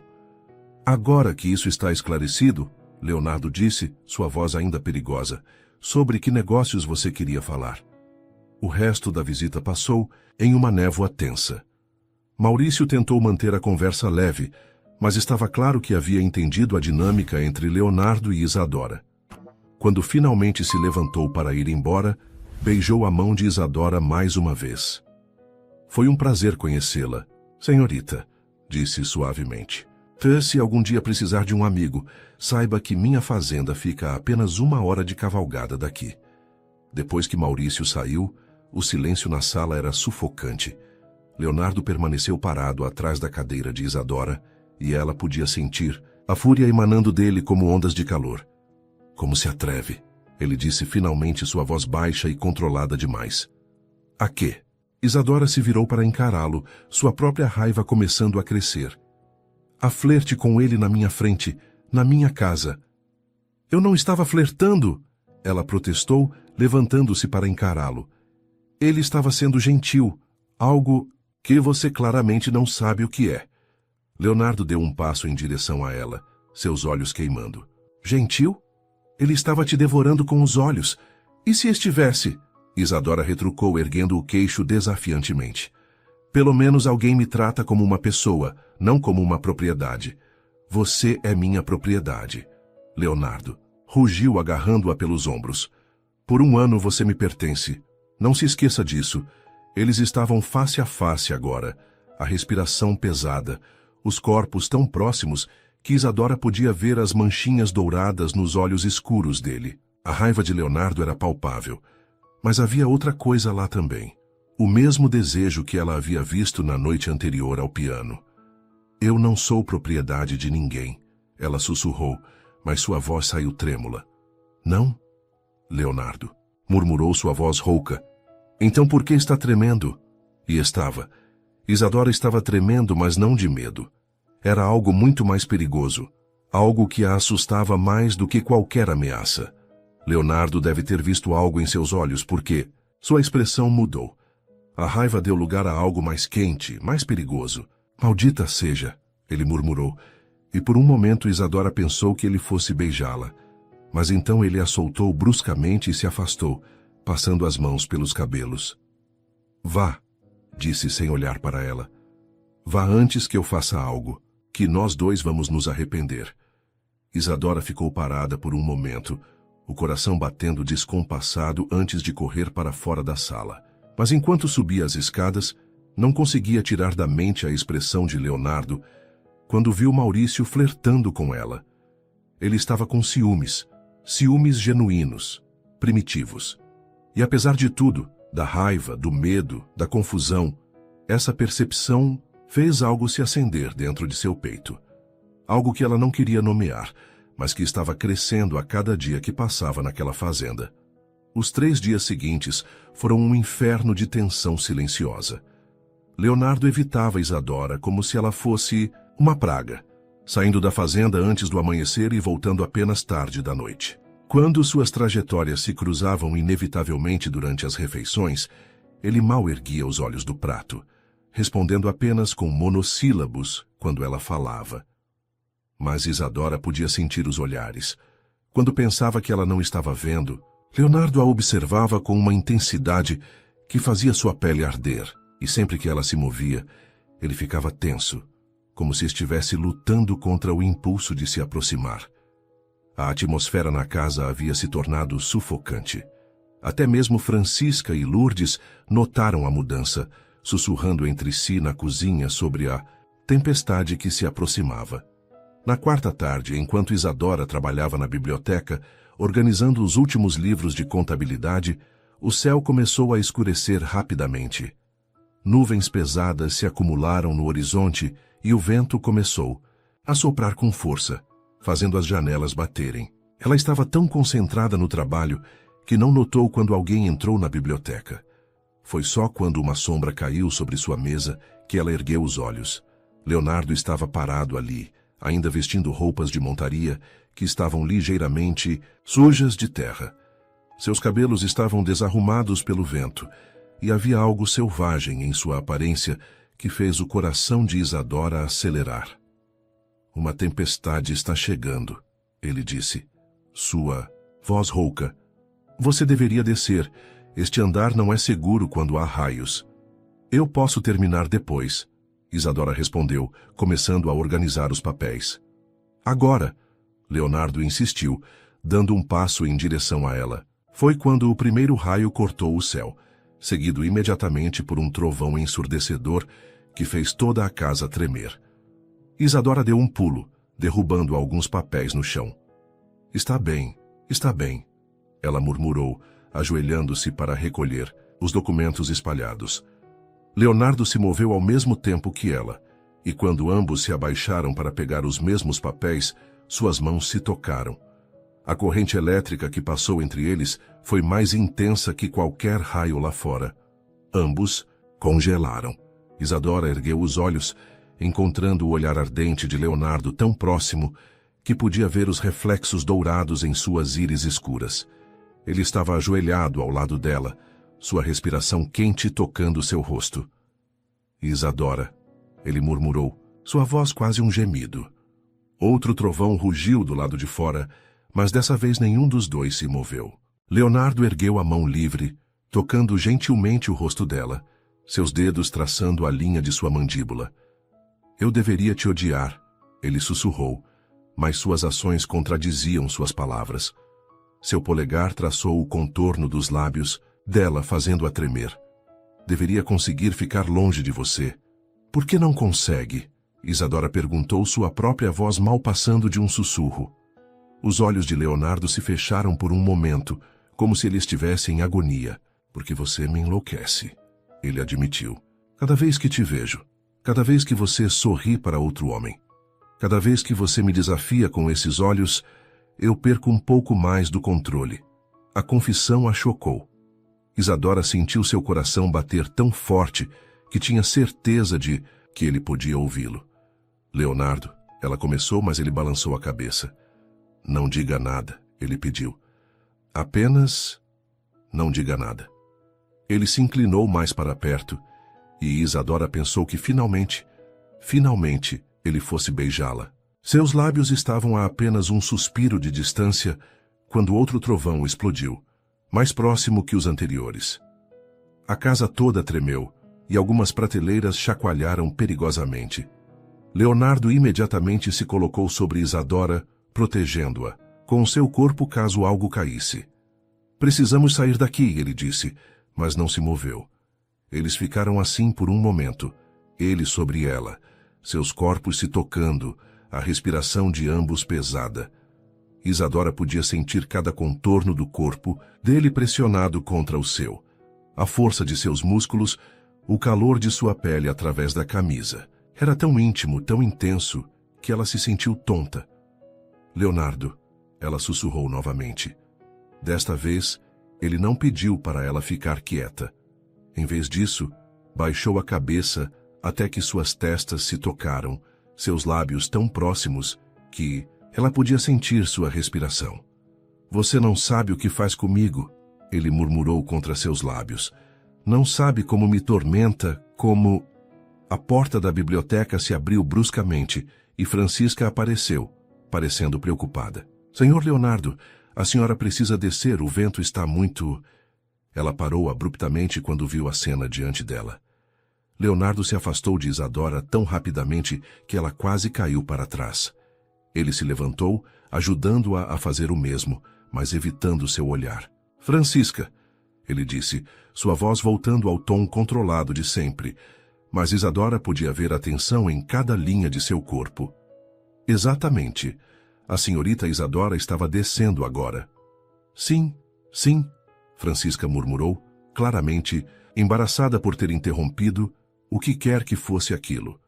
Agora que isso está esclarecido, Leonardo disse, sua voz ainda perigosa, sobre que negócios você queria falar. O resto da visita passou em uma névoa tensa. Maurício tentou manter a conversa leve, mas estava claro que havia entendido a dinâmica entre Leonardo e Isadora. Quando finalmente se levantou para ir embora, beijou a mão de Isadora mais uma vez. Foi um prazer conhecê-la, senhorita, disse suavemente. Se algum dia precisar de um amigo, saiba que minha fazenda fica a apenas 1 hora de cavalgada daqui. Depois que Maurício saiu, o silêncio na sala era sufocante. Leonardo permaneceu parado atrás da cadeira de Isadora, e ela podia sentir a fúria emanando dele como ondas de calor. Como se atreve, ele disse finalmente, sua voz baixa e controlada demais. A quê? Isadora se virou para encará-lo, sua própria raiva começando a crescer. A flerte com ele na minha frente, na minha casa. Eu não estava flertando, ela protestou, levantando-se para encará-lo. Ele estava sendo gentil, algo que você claramente não sabe o que é. Leonardo deu um passo em direção a ela, seus olhos queimando. Gentil? Ele estava te devorando com os olhos. E se estivesse? Isadora retrucou, erguendo o queixo desafiantemente. Pelo menos alguém me trata como uma pessoa, não como uma propriedade. Você é minha propriedade. Leonardo rugiu, agarrando-a pelos ombros. Por 1 ano você me pertence. Não se esqueça disso. Eles estavam face a face agora, a respiração pesada, os corpos tão próximos que Isadora podia ver as manchinhas douradas nos olhos escuros dele. A raiva de Leonardo era palpável, mas havia outra coisa lá também. O mesmo desejo que ela havia visto na noite anterior ao piano. Eu não sou propriedade de ninguém, ela sussurrou, mas sua voz saiu trêmula. Não? Leonardo, murmurou sua voz rouca. Então por que está tremendo? E estava. Isadora estava tremendo, mas não de medo. Era algo muito mais perigoso, algo que a assustava mais do que qualquer ameaça. Leonardo deve ter visto algo em seus olhos porque sua expressão mudou. A raiva deu lugar a algo mais quente, mais perigoso. Maldita seja, ele murmurou, e por um momento Isadora pensou que ele fosse beijá-la. Mas então ele a soltou bruscamente e se afastou, passando as mãos pelos cabelos. Vá, disse sem olhar para ela. Vá antes que eu faça algo, que nós dois vamos nos arrepender. Isadora ficou parada por um momento, o coração batendo descompassado antes de correr para fora da sala. Mas enquanto subia as escadas, não conseguia tirar da mente a expressão de Leonardo quando viu Maurício flertando com ela. Ele estava com ciúmes genuínos, primitivos. E apesar de tudo, da raiva, do medo, da confusão, essa percepção fez algo se acender dentro de seu peito. Algo que ela não queria nomear, mas que estava crescendo a cada dia que passava naquela fazenda. Os 3 dias seguintes foram um inferno de tensão silenciosa. Leonardo evitava Isadora como se ela fosse uma praga, saindo da fazenda antes do amanhecer e voltando apenas tarde da noite. Quando suas trajetórias se cruzavam inevitavelmente durante as refeições, ele mal erguia os olhos do prato, respondendo apenas com monossílabos quando ela falava. Mas Isadora podia sentir os olhares. Quando pensava que ela não estava vendo, Leonardo a observava com uma intensidade que fazia sua pele arder, e sempre que ela se movia, ele ficava tenso, como se estivesse lutando contra o impulso de se aproximar. A atmosfera na casa havia se tornado sufocante. Até mesmo Francisca e Lourdes notaram a mudança, sussurrando entre si na cozinha sobre a tempestade que se aproximava. Na quarta tarde, enquanto Isadora trabalhava na biblioteca, organizando os últimos livros de contabilidade, o céu começou a escurecer rapidamente. Nuvens pesadas se acumularam no horizonte e o vento começou a soprar com força, fazendo as janelas baterem. Ela estava tão concentrada no trabalho que não notou quando alguém entrou na biblioteca. Foi só quando uma sombra caiu sobre sua mesa que ela ergueu os olhos. Leonardo estava parado ali, ainda vestindo roupas de montaria que estavam ligeiramente sujas de terra. Seus cabelos estavam desarrumados pelo vento, e havia algo selvagem em sua aparência que fez o coração de Isadora acelerar. Uma tempestade está chegando, ele disse. Sua voz rouca. Você deveria descer. Este andar não é seguro quando há raios. Eu posso terminar depois, Isadora respondeu, começando a organizar os papéis. Agora, Leonardo insistiu, dando um passo em direção a ela. Foi quando o primeiro raio cortou o céu, seguido imediatamente por um trovão ensurdecedor que fez toda a casa tremer. Isadora deu um pulo, derrubando alguns papéis no chão. Está bem, ela murmurou, ajoelhando-se para recolher os documentos espalhados. Leonardo se moveu ao mesmo tempo que ela, e quando ambos se abaixaram para pegar os mesmos papéis, suas mãos se tocaram. A corrente elétrica que passou entre eles foi mais intensa que qualquer raio lá fora. Ambos congelaram. Isadora ergueu os olhos, encontrando o olhar ardente de Leonardo tão próximo que podia ver os reflexos dourados em suas íris escuras. Ele estava ajoelhado ao lado dela, sua respiração quente tocando seu rosto. Isadora, ele murmurou, sua voz quase um gemido. Outro trovão rugiu do lado de fora, mas dessa vez nenhum dos dois se moveu. Leonardo ergueu a mão livre, tocando gentilmente o rosto dela, seus dedos traçando a linha de sua mandíbula. Eu deveria te odiar, ele sussurrou, mas suas ações contradiziam suas palavras. Seu polegar traçou o contorno dos lábios dela, fazendo-a tremer. Deveria conseguir ficar longe de você. Por que não consegue? Isadora perguntou, sua própria voz mal passando de um sussurro. Os olhos de Leonardo se fecharam por um momento, como se ele estivesse em agonia. Porque você me enlouquece, ele admitiu. Cada vez que te vejo, cada vez que você sorri para outro homem, cada vez que você me desafia com esses olhos, eu perco um pouco mais do controle. A confissão a chocou. Isadora sentiu seu coração bater tão forte que tinha certeza de que ele podia ouvi-lo. Leonardo, ela começou, mas ele balançou a cabeça. Não diga nada, ele pediu. Apenas não diga nada. Ele se inclinou mais para perto e Isadora pensou que finalmente ele fosse beijá-la. Seus lábios estavam a apenas um suspiro de distância quando outro trovão explodiu, mais próximo que os anteriores. A casa toda tremeu, e algumas prateleiras chacoalharam perigosamente. Leonardo imediatamente se colocou sobre Isadora, protegendo-a, com o seu corpo caso algo caísse. Precisamos sair daqui, ele disse, mas não se moveu. Eles ficaram assim por um momento, ele sobre ela, seus corpos se tocando, a respiração de ambos pesada. Isadora podia sentir cada contorno do corpo dele pressionado contra o seu, a força de seus músculos, o calor de sua pele através da camisa. Era tão íntimo, tão intenso, que ela se sentiu tonta. Leonardo, ela sussurrou novamente. Desta vez, ele não pediu para ela ficar quieta. Em vez disso, baixou a cabeça até que suas testas se tocaram, seus lábios tão próximos que ela podia sentir sua respiração. Você não sabe o que faz comigo, ele murmurou contra seus lábios. Não sabe como me tormenta, como... A porta da biblioteca se abriu bruscamente e Francisca apareceu, parecendo preocupada. Senhor Leonardo, a senhora precisa descer, o vento está muito... Ela parou abruptamente quando viu a cena diante dela. Leonardo se afastou de Isadora tão rapidamente que ela quase caiu para trás. Ele se levantou, ajudando-a a fazer o mesmo, mas evitando seu olhar. Francisca, ele disse, sua voz voltando ao tom controlado de sempre, mas Isadora podia ver a tensão em cada linha de seu corpo. Exatamente. A senhorita Isadora estava descendo agora. Sim, sim, Francisca murmurou, claramente, embaraçada por ter interrompido o que quer que fosse aquilo.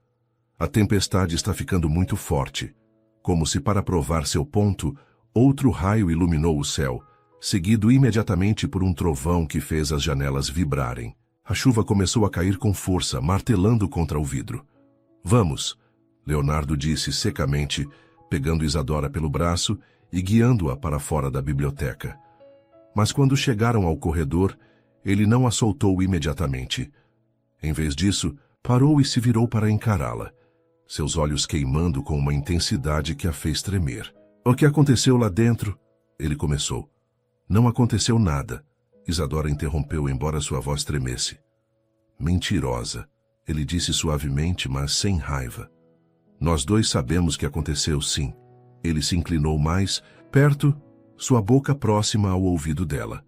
A tempestade está ficando muito forte. Como se para provar seu ponto, outro raio iluminou o céu, seguido imediatamente por um trovão que fez as janelas vibrarem. A chuva começou a cair com força, martelando contra o vidro. Vamos, Leonardo disse secamente, pegando Isadora pelo braço e guiando-a para fora da biblioteca. Mas quando chegaram ao corredor, ele não a soltou imediatamente. Em vez disso, parou e se virou para encará-la, seus olhos queimando com uma intensidade que a fez tremer. O que aconteceu lá dentro? Ele começou. Não aconteceu nada. Isadora interrompeu, embora sua voz tremesse. Mentirosa, ele disse suavemente, mas sem raiva. Nós dois sabemos que aconteceu, sim. Ele se inclinou mais, perto, sua boca próxima ao ouvido dela.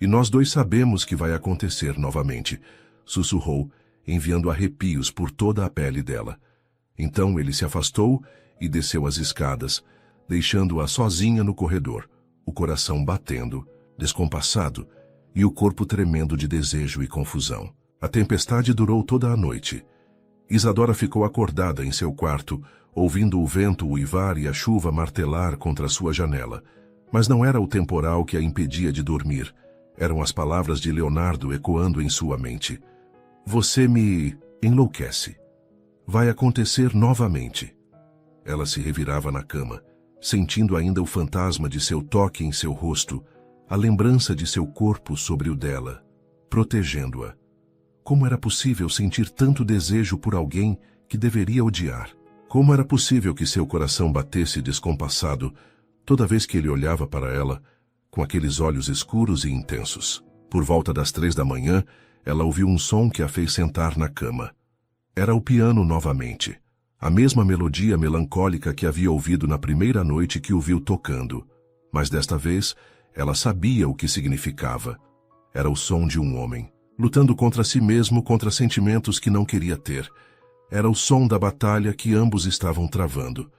E nós dois sabemos que vai acontecer novamente, sussurrou, enviando arrepios por toda a pele dela. Então ele se afastou e desceu as escadas, deixando-a sozinha no corredor, o coração batendo, descompassado, e o corpo tremendo de desejo e confusão. A tempestade durou toda a noite. Isadora ficou acordada em seu quarto, ouvindo o vento uivar e a chuva martelar contra sua janela. Mas não era o temporal que a impedia de dormir. Eram as palavras de Leonardo ecoando em sua mente. Você me enlouquece. Vai acontecer novamente. Ela se revirava na cama, sentindo ainda o fantasma de seu toque em seu rosto, a lembrança de seu corpo sobre o dela, protegendo-a. Como era possível sentir tanto desejo por alguém que deveria odiar? Como era possível que seu coração batesse descompassado toda vez que ele olhava para ela, com aqueles olhos escuros e intensos? Por volta das 3 da manhã, ela ouviu um som que a fez sentar na cama. Era o piano novamente, a mesma melodia melancólica que havia ouvido na primeira noite que o viu tocando. Mas desta vez, ela sabia o que significava. Era o som de um homem, lutando contra si mesmo, contra sentimentos que não queria ter. Era o som da batalha que ambos estavam travando.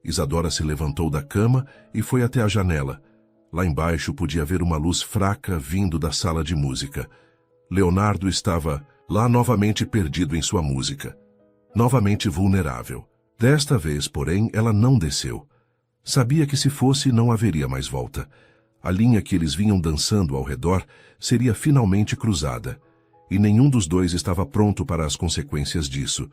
Isadora se levantou da cama e foi até a janela. Lá embaixo podia ver uma luz fraca vindo da sala de música. Leonardo estava lá novamente perdido em sua música, novamente vulnerável. Desta vez, porém, ela não desceu. Sabia que se fosse não haveria mais volta. A linha que eles vinham dançando ao redor seria finalmente cruzada, e nenhum dos dois estava pronto para as consequências disso.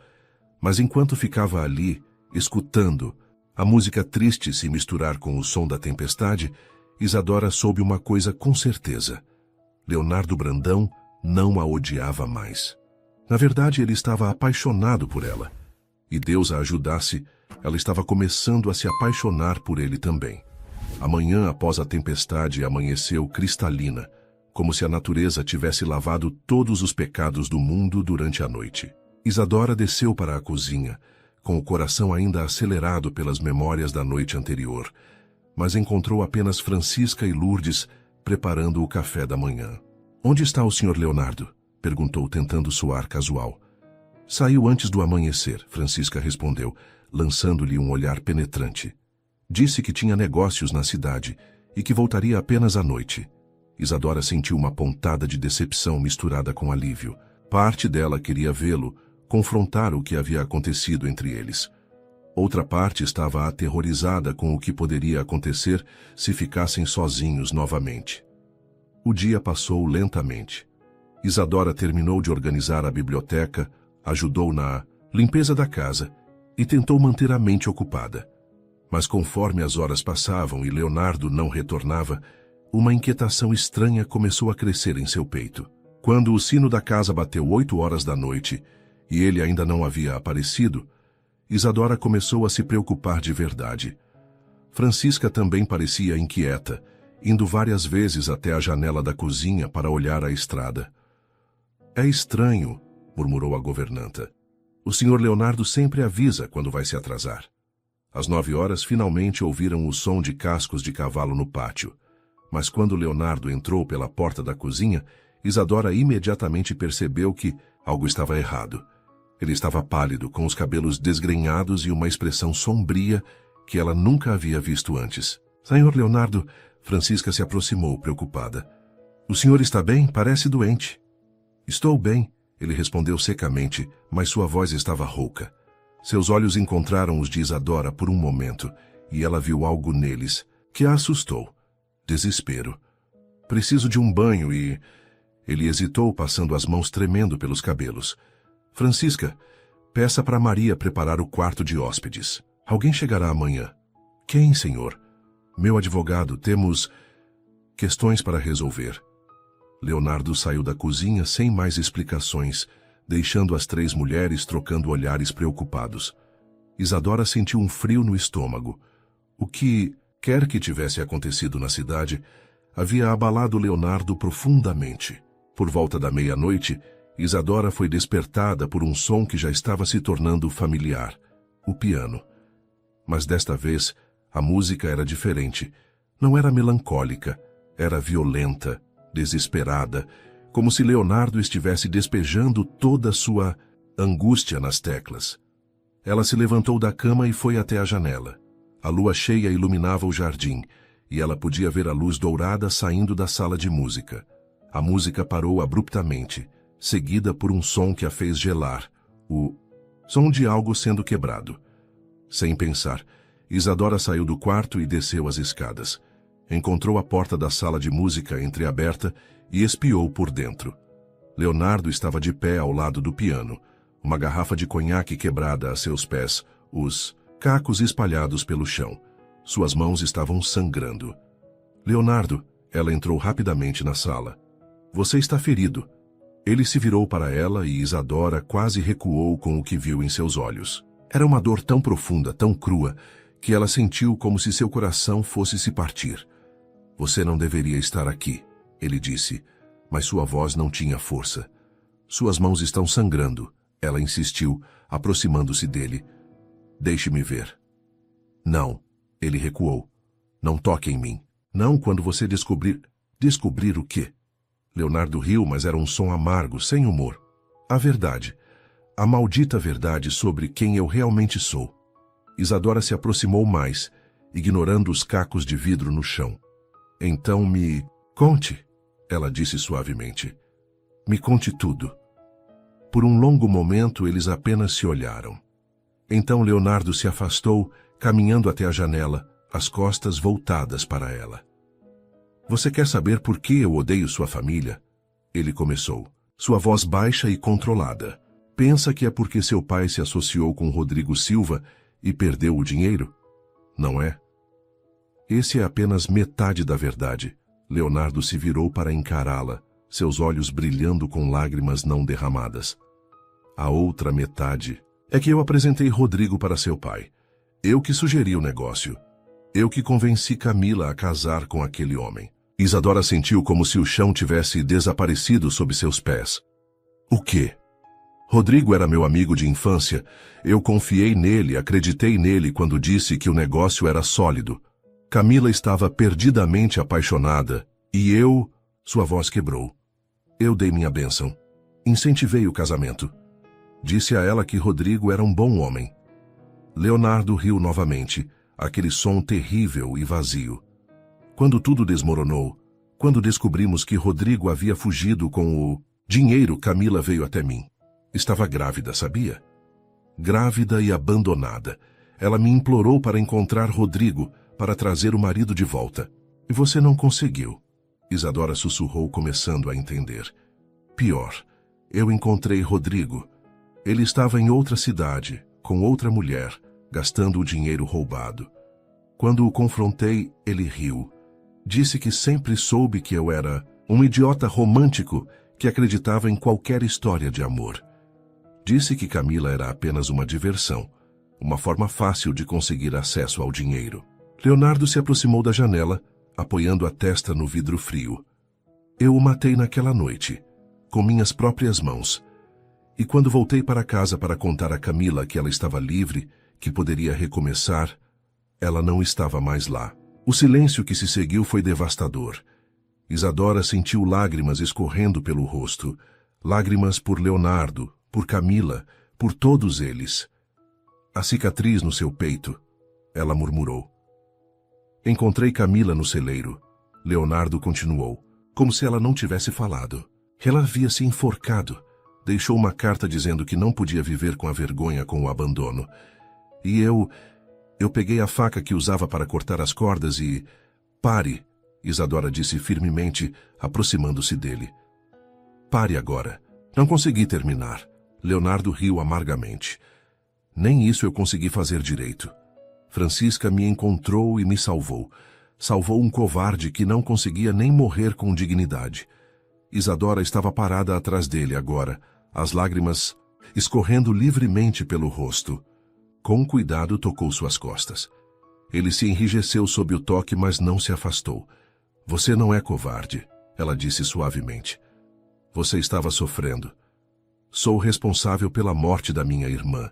Mas enquanto ficava ali, escutando, a música triste se misturar com o som da tempestade, Isadora soube uma coisa com certeza. Leonardo Brandão não a odiava mais. Na verdade, ele estava apaixonado por ela. E Deus a ajudasse, ela estava começando a se apaixonar por ele também. A manhã após a tempestade amanheceu cristalina, como se a natureza tivesse lavado todos os pecados do mundo durante a noite. Isadora desceu para a cozinha, com o coração ainda acelerado pelas memórias da noite anterior, mas encontrou apenas Francisca e Lourdes preparando o café da manhã. "Onde está o Sr. Leonardo?" perguntou, tentando soar casual. "Saiu antes do amanhecer", Francisca respondeu, lançando-lhe um olhar penetrante. "Disse que tinha negócios na cidade e que voltaria apenas à noite." Isadora sentiu uma pontada de decepção misturada com alívio. Parte dela queria vê-lo, confrontar o que havia acontecido entre eles. Outra parte estava aterrorizada com o que poderia acontecer se ficassem sozinhos novamente. O dia passou lentamente. Isadora terminou de organizar a biblioteca, ajudou na limpeza da casa e tentou manter a mente ocupada. Mas conforme as horas passavam e Leonardo não retornava, uma inquietação estranha começou a crescer em seu peito. Quando o sino da casa bateu 8 horas da noite e ele ainda não havia aparecido, Isadora começou a se preocupar de verdade. Francisca também parecia inquieta, indo várias vezes até a janela da cozinha para olhar a estrada. "É estranho", murmurou a governanta. "O Sr. Leonardo sempre avisa quando vai se atrasar." Às 9 horas, finalmente ouviram o som de cascos de cavalo no pátio. Mas quando Leonardo entrou pela porta da cozinha, Isadora imediatamente percebeu que algo estava errado. Ele estava pálido, com os cabelos desgrenhados e uma expressão sombria que ela nunca havia visto antes. "Senhor Leonardo", Francisca se aproximou, preocupada. "O senhor está bem? Parece doente." "Estou bem", ele respondeu secamente, mas sua voz estava rouca. Seus olhos encontraram os de Isadora por um momento, e ela viu algo neles que a assustou. Desespero. "Preciso de um banho e..." Ele hesitou, passando as mãos tremendo pelos cabelos. "Francisca, peça para Maria preparar o quarto de hóspedes. Alguém chegará amanhã." "Quem, senhor?" "Meu advogado, temos questões para resolver." Leonardo saiu da cozinha sem mais explicações, deixando as 3 mulheres trocando olhares preocupados. Isadora sentiu um frio no estômago. O que quer que tivesse acontecido na cidade havia abalado Leonardo profundamente. Por volta da meia-noite, Isadora foi despertada por um som que já estava se tornando familiar: o piano. Mas desta vez, a música era diferente. Não era melancólica, era violenta, desesperada, como se Leonardo estivesse despejando toda a sua angústia nas teclas. Ela se levantou da cama e foi até a janela. A lua cheia iluminava o jardim, e ela podia ver a luz dourada saindo da sala de música. A música parou abruptamente, seguida por um som que a fez gelar, o som de algo sendo quebrado. Sem pensar, Isadora saiu do quarto e desceu as escadas. Encontrou a porta da sala de música entreaberta e espiou por dentro. Leonardo estava de pé ao lado do piano, uma garrafa de conhaque quebrada a seus pés, os cacos espalhados pelo chão. Suas mãos estavam sangrando. "Leonardo", ela entrou rapidamente na sala. "Você está ferido." Ele se virou para ela e Isadora quase recuou com o que viu em seus olhos. Era uma dor tão profunda, tão crua, que ela sentiu como se seu coração fosse se partir. "Você não deveria estar aqui", ele disse, mas sua voz não tinha força. "Suas mãos estão sangrando", ela insistiu, aproximando-se dele. "Deixe-me ver." "Não", ele recuou. "Não toque em mim." "Não quando você descobrir..." "Descobrir o quê?" Leonardo riu, mas era um som amargo, sem humor. "A verdade. A maldita verdade sobre quem eu realmente sou." Isadora se aproximou mais, ignorando os cacos de vidro no chão. "Então me conte", ela disse suavemente. "Me conte tudo." Por um longo momento eles apenas se olharam. Então Leonardo se afastou, caminhando até a janela, as costas voltadas para ela. "Você quer saber por que eu odeio sua família?" Ele começou, sua voz baixa e controlada. "Pensa que é porque seu pai se associou com Rodrigo Silva e perdeu o dinheiro? Não é? Esse é apenas metade da verdade." Leonardo se virou para encará-la, seus olhos brilhando com lágrimas não derramadas. "A outra metade é que eu apresentei Rodrigo para seu pai. Eu que sugeri o negócio. Eu que convenci Camila a casar com aquele homem. Isadora sentiu como se o chão tivesse desaparecido sob seus pés. O quê? Rodrigo era meu amigo de infância. Eu confiei nele, acreditei nele quando disse que o negócio era sólido. Camila estava perdidamente apaixonada e eu... Sua voz quebrou. Eu dei minha bênção. Incentivei o casamento. Disse a ela que Rodrigo era um bom homem. Leonardo riu novamente, aquele som terrível e vazio. Quando tudo desmoronou, quando descobrimos que Rodrigo havia fugido com o dinheiro, Camila veio até mim. Estava grávida, sabia? Grávida e abandonada. Ela me implorou para encontrar Rodrigo, para trazer o marido de volta. E você não conseguiu. Isadora sussurrou, começando a entender. Pior, eu encontrei Rodrigo. Ele estava em outra cidade, com outra mulher, gastando o dinheiro roubado. Quando o confrontei, ele riu. Disse que sempre soube que eu era um idiota romântico que acreditava em qualquer história de amor. Disse que Camila era apenas uma diversão, uma forma fácil de conseguir acesso ao dinheiro. Leonardo se aproximou da janela, apoiando a testa no vidro frio. Eu o matei naquela noite, com minhas próprias mãos. E quando voltei para casa para contar a Camila que ela estava livre, que poderia recomeçar, ela não estava mais lá. O silêncio que se seguiu foi devastador. Isadora sentiu lágrimas escorrendo pelo rosto. Lágrimas por Leonardo, por Camila, por todos eles. A cicatriz no seu peito, ela murmurou. Encontrei Camila no celeiro. Leonardo continuou, como se ela não tivesse falado. Ela havia se enforcado. Deixou uma carta dizendo que não podia viver com a vergonha com o abandono. E eu peguei a faca que usava para cortar as cordas e... Pare, Isadora disse firmemente, aproximando-se dele. Pare agora. Não consegui terminar. Leonardo riu amargamente. Nem isso eu consegui fazer direito. Francisca me encontrou e me salvou. Salvou um covarde que não conseguia nem morrer com dignidade. Isadora estava parada atrás dele agora, as lágrimas escorrendo livremente pelo rosto. Com cuidado tocou suas costas. Ele se enrijeceu sob o toque, mas não se afastou. Você não é covarde, ela disse suavemente. Você estava sofrendo. Sou responsável pela morte da minha irmã.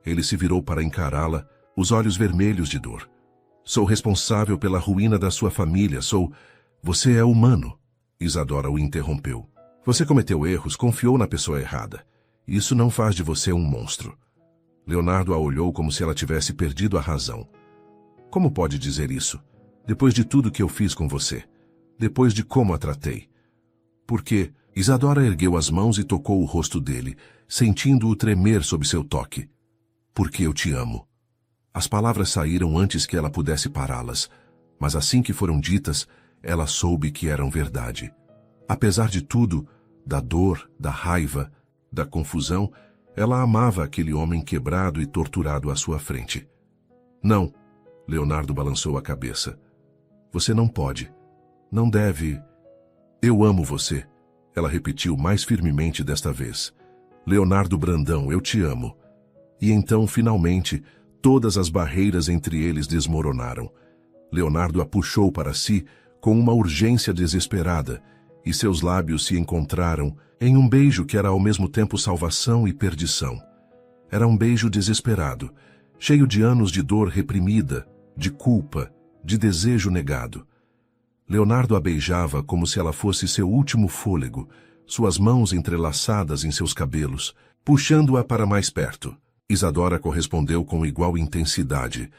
Ele se virou para encará-la, os olhos vermelhos de dor. Sou responsável pela ruína da sua família, Você é humano. Isadora o interrompeu. Você cometeu erros, confiou na pessoa errada. Isso não faz de você um monstro. Leonardo a olhou como se ela tivesse perdido a razão. Como pode dizer isso? Depois de tudo que eu fiz com você. Depois de como a tratei. Porque Isadora ergueu as mãos e tocou o rosto dele, sentindo-o tremer sob seu toque. Porque eu te amo. As palavras saíram antes que ela pudesse pará-las, mas assim que foram ditas, ela soube que eram verdade. Apesar de tudo, da dor, da raiva, da confusão, ela amava aquele homem quebrado e torturado à sua frente. Não, Leonardo balançou a cabeça. Você não pode. Não deve. Eu amo você, ela repetiu mais firmemente desta vez. Leonardo Brandão, eu te amo. E então, finalmente, todas as barreiras entre eles desmoronaram. Leonardo a puxou para si com uma urgência desesperada, e seus lábios se encontraram em um beijo que era ao mesmo tempo salvação e perdição. Era um beijo desesperado, cheio de anos de dor reprimida, de culpa, de desejo negado. Leonardo a beijava como se ela fosse seu último fôlego, suas mãos entrelaçadas em seus cabelos, puxando-a para mais perto. Isadora correspondeu com igual intensidade,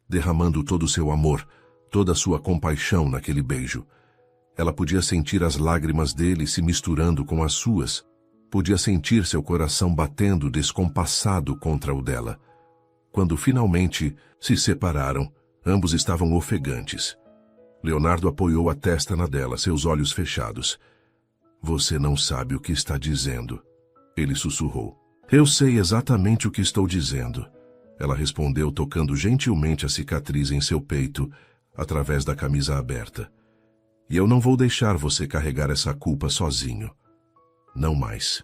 derramando todo o seu amor, toda a sua compaixão naquele beijo. Ela podia sentir as lágrimas dele se misturando com as suas. Podia sentir seu coração batendo descompassado contra o dela. Quando finalmente se separaram, ambos estavam ofegantes. Leonardo apoiou a testa na dela, seus olhos fechados. Você não sabe o que está dizendo, ele sussurrou. Eu sei exatamente o que estou dizendo, ela respondeu, tocando gentilmente a cicatriz em seu peito, através da camisa aberta. E eu não vou deixar você carregar essa culpa sozinho. Não mais.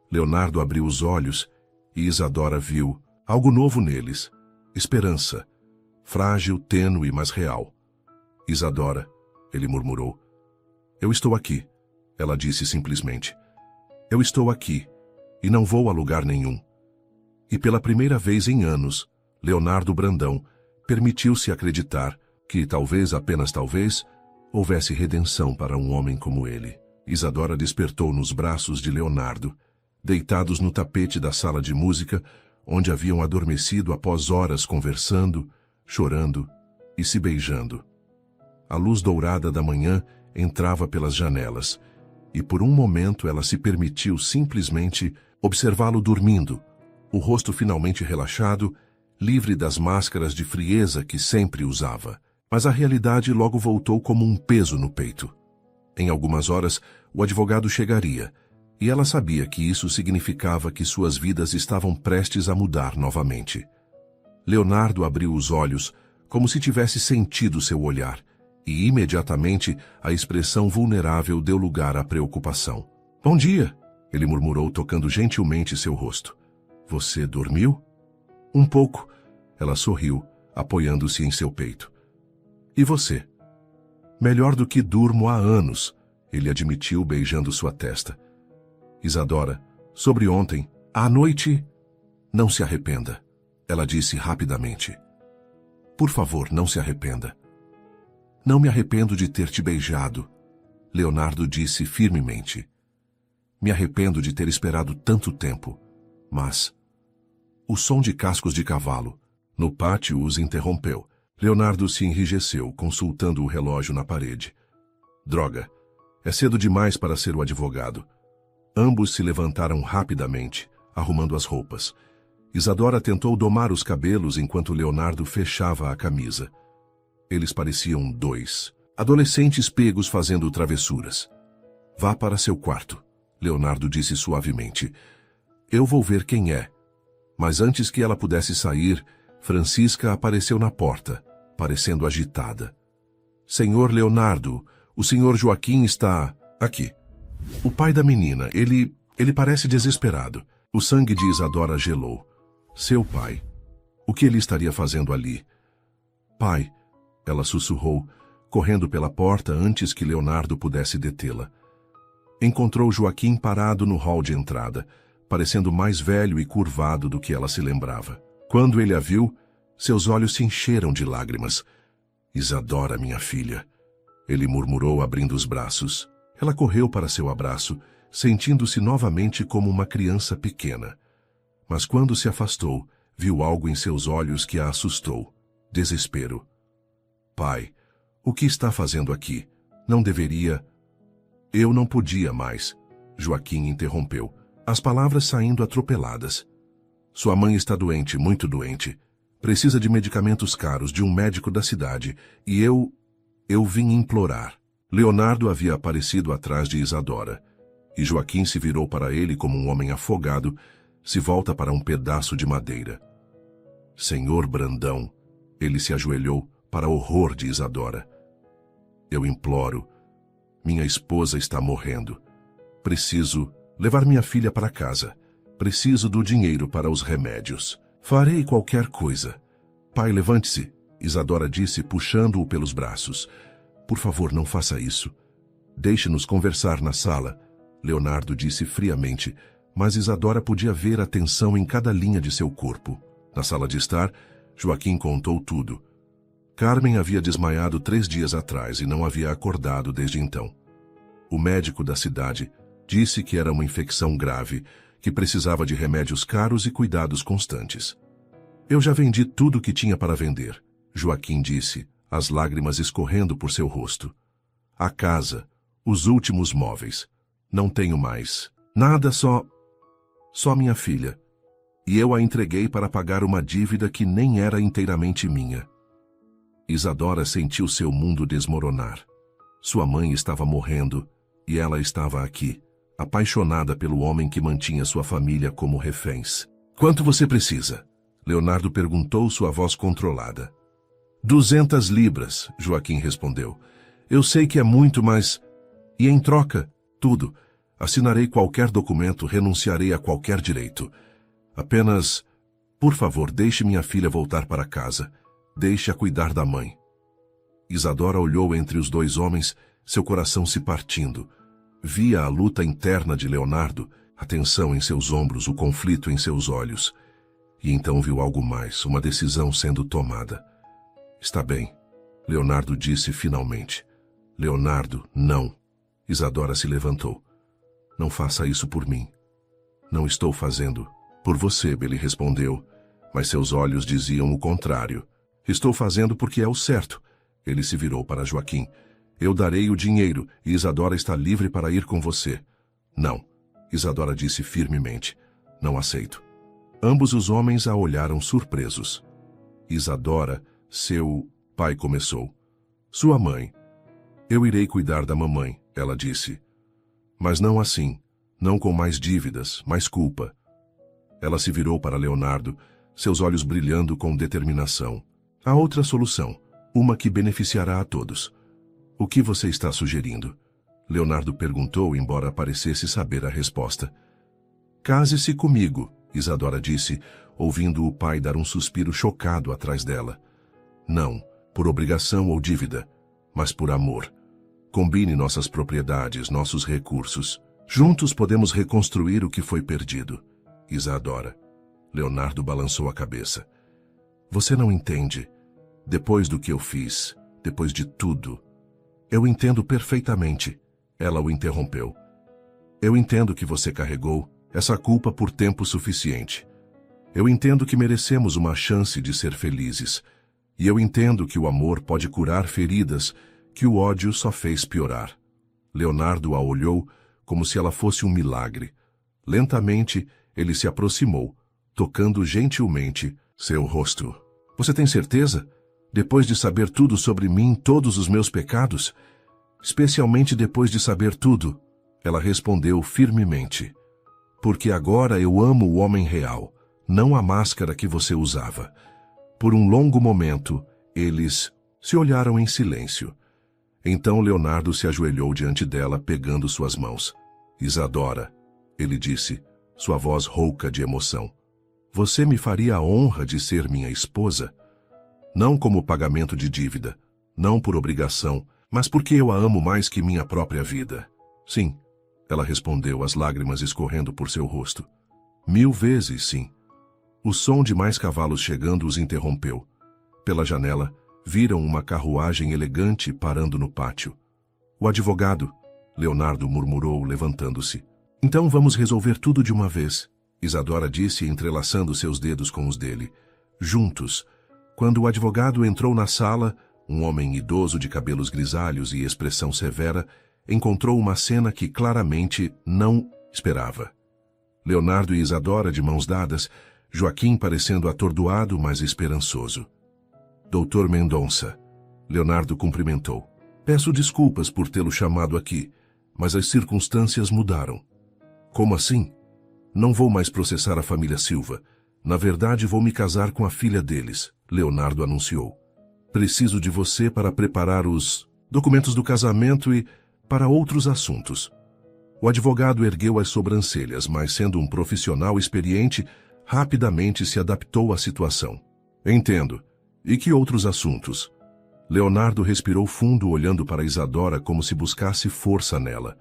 Leonardo abriu os olhos e Isadora viu algo novo neles. Esperança. Frágil, tênue, mas real. Isadora, ele murmurou. Eu estou aqui, ela disse simplesmente. Eu estou aqui, e não vou a lugar nenhum. E pela primeira vez em anos, Leonardo Brandão permitiu-se acreditar que, talvez, apenas talvez, houvesse redenção para um homem como ele. Isadora despertou nos braços de Leonardo, deitados no tapete da sala de música, onde haviam adormecido após horas conversando, chorando e se beijando. A luz dourada da manhã entrava pelas janelas, e por um momento ela se permitiu simplesmente observá-lo dormindo, o rosto finalmente relaxado, livre das máscaras de frieza que sempre usava. Mas a realidade logo voltou como um peso no peito. Em algumas horas, o advogado chegaria, e ela sabia que isso significava que suas vidas estavam prestes a mudar novamente. Leonardo abriu os olhos, como se tivesse sentido seu olhar, e imediatamente a expressão vulnerável deu lugar à preocupação. Bom dia, ele murmurou, tocando gentilmente seu rosto. Você dormiu? Um pouco, ela sorriu, apoiando-se em seu peito. E você? Melhor do que durmo há anos, ele admitiu, beijando sua testa. Isadora, sobre ontem, à noite, não se arrependa, ela disse rapidamente. Por favor, não se arrependa. Não me arrependo de ter te beijado, Leonardo disse firmemente. Me arrependo de ter esperado tanto tempo, mas... O som de cascos de cavalo no pátio os interrompeu. Leonardo se enrijeceu, consultando o relógio na parede. Droga, é cedo demais para ser o advogado. Ambos se levantaram rapidamente, arrumando as roupas. Isadora tentou domar os cabelos enquanto Leonardo fechava a camisa. Eles pareciam dois adolescentes pegos fazendo travessuras. Vá para seu quarto, Leonardo disse suavemente. Eu vou ver quem é. Mas antes que ela pudesse sair, Francisca apareceu na porta, parecendo agitada. Senhor Leonardo, o senhor Joaquim está aqui. O pai da menina, ele parece desesperado. O sangue de Isadora gelou. Seu pai. O que ele estaria fazendo ali? Pai, ela sussurrou, correndo pela porta antes que Leonardo pudesse detê-la. Encontrou Joaquim parado no hall de entrada, parecendo mais velho e curvado do que ela se lembrava. Quando ele a viu, seus olhos se encheram de lágrimas. Isadora, minha filha, ele murmurou abrindo os braços. Ela correu para seu abraço, sentindo-se novamente como uma criança pequena. Mas quando se afastou, viu algo em seus olhos que a assustou. Desespero. Pai, o que está fazendo aqui? Não deveria... Eu não podia mais, Joaquim interrompeu, as palavras saindo atropeladas. Sua mãe está doente, muito doente. Precisa de medicamentos caros de um médico da cidade, e eu vim implorar. Leonardo havia aparecido atrás de Isadora, e Joaquim se virou para ele como um homem afogado, se volta para um pedaço de madeira. Senhor Brandão, ele se ajoelhou para horror de Isadora. Eu imploro. Minha esposa está morrendo. Preciso levar minha filha para casa. Preciso do dinheiro para os remédios. Farei qualquer coisa. Pai, levante-se, Isadora disse, puxando-o pelos braços. Por favor, não faça isso. Deixe-nos conversar na sala, Leonardo disse friamente, mas Isadora podia ver a tensão em cada linha de seu corpo. Na sala de estar, Joaquim contou tudo. Carmen havia desmaiado 3 dias atrás e não havia acordado desde então. O médico da cidade disse que era uma infecção grave, que precisava de remédios caros e cuidados constantes. Eu já vendi tudo o que tinha para vender, Joaquim disse, as lágrimas escorrendo por seu rosto. A casa, os últimos móveis. Não tenho mais. Nada, só minha filha. E eu a entreguei para pagar uma dívida que nem era inteiramente minha. Isadora sentiu seu mundo desmoronar. Sua mãe estava morrendo e ela estava aqui, apaixonada pelo homem que mantinha sua família como reféns. Quanto você precisa? Leonardo perguntou, sua voz controlada. 200 libras, Joaquim respondeu. Eu sei que é muito, mas... E em troca, tudo. Assinarei qualquer documento, renunciarei a qualquer direito. Apenas, por favor, deixe minha filha voltar para casa. Deixe-a cuidar da mãe. Isadora olhou entre os dois homens, seu coração se partindo. Via a luta interna de Leonardo, a tensão em seus ombros, o conflito em seus olhos. E então viu algo mais, uma decisão sendo tomada. Está bem, Leonardo disse finalmente. Leonardo, não. Isadora se levantou. Não faça isso por mim. Não estou fazendo. Por você, ele respondeu, mas seus olhos diziam o contrário. Estou fazendo porque é o certo. Ele se virou para Joaquim. Eu darei o dinheiro e Isadora está livre para ir com você. Não, Isadora disse firmemente. Não aceito. Ambos os homens a olharam surpresos. Isadora, seu pai começou. Sua mãe. Eu irei cuidar da mamãe, ela disse. Mas não assim, não com mais dívidas, mais culpa. Ela se virou para Leonardo, seus olhos brilhando com determinação. Há outra solução, uma que beneficiará a todos. O que você está sugerindo? Leonardo perguntou, embora parecesse saber a resposta. Case-se comigo, Isadora disse, ouvindo o pai dar um suspiro chocado atrás dela. Não, por obrigação ou dívida, mas por amor. Combine nossas propriedades, nossos recursos. Juntos podemos reconstruir o que foi perdido. Isadora. Leonardo balançou a cabeça. Você não entende. Depois do que eu fiz, depois de tudo. Eu entendo perfeitamente. Ela o interrompeu. Eu entendo que você carregou essa culpa por tempo suficiente. Eu entendo que merecemos uma chance de ser felizes. E eu entendo que o amor pode curar feridas que o ódio só fez piorar. Leonardo a olhou como se ela fosse um milagre. Lentamente, ele se aproximou, tocando gentilmente seu rosto. Você tem certeza? Depois de saber tudo sobre mim, todos os meus pecados? Especialmente depois de saber tudo, ela respondeu firmemente. Porque agora eu amo o homem real, não a máscara que você usava. Por um longo momento, eles se olharam em silêncio. Então Leonardo se ajoelhou diante dela, pegando suas mãos. Isadora, ele disse, sua voz rouca de emoção. Você me faria a honra de ser minha esposa? Não como pagamento de dívida, não por obrigação, mas porque eu a amo mais que minha própria vida. Sim, ela respondeu, as lágrimas escorrendo por seu rosto. 1000 vezes sim. O som de mais cavalos chegando os interrompeu. Pela janela, viram uma carruagem elegante parando no pátio. O advogado, Leonardo murmurou, levantando-se. Então vamos resolver tudo de uma vez, Isadora disse, entrelaçando seus dedos com os dele. Juntos. Quando o advogado entrou na sala, um homem idoso de cabelos grisalhos e expressão severa, encontrou uma cena que claramente não esperava. Leonardo e Isadora de mãos dadas, Joaquim parecendo atordoado, mas esperançoso. Doutor Mendonça, Leonardo cumprimentou. Peço desculpas por tê-lo chamado aqui, mas as circunstâncias mudaram. Como assim? Não vou mais processar a família Silva. Na verdade, vou me casar com a filha deles, Leonardo anunciou. Preciso de você para preparar os documentos do casamento e para outros assuntos. O advogado ergueu as sobrancelhas, mas sendo um profissional experiente, rapidamente se adaptou à situação. Entendo. E que outros assuntos? Leonardo respirou fundo, olhando para Isadora como se buscasse força nela.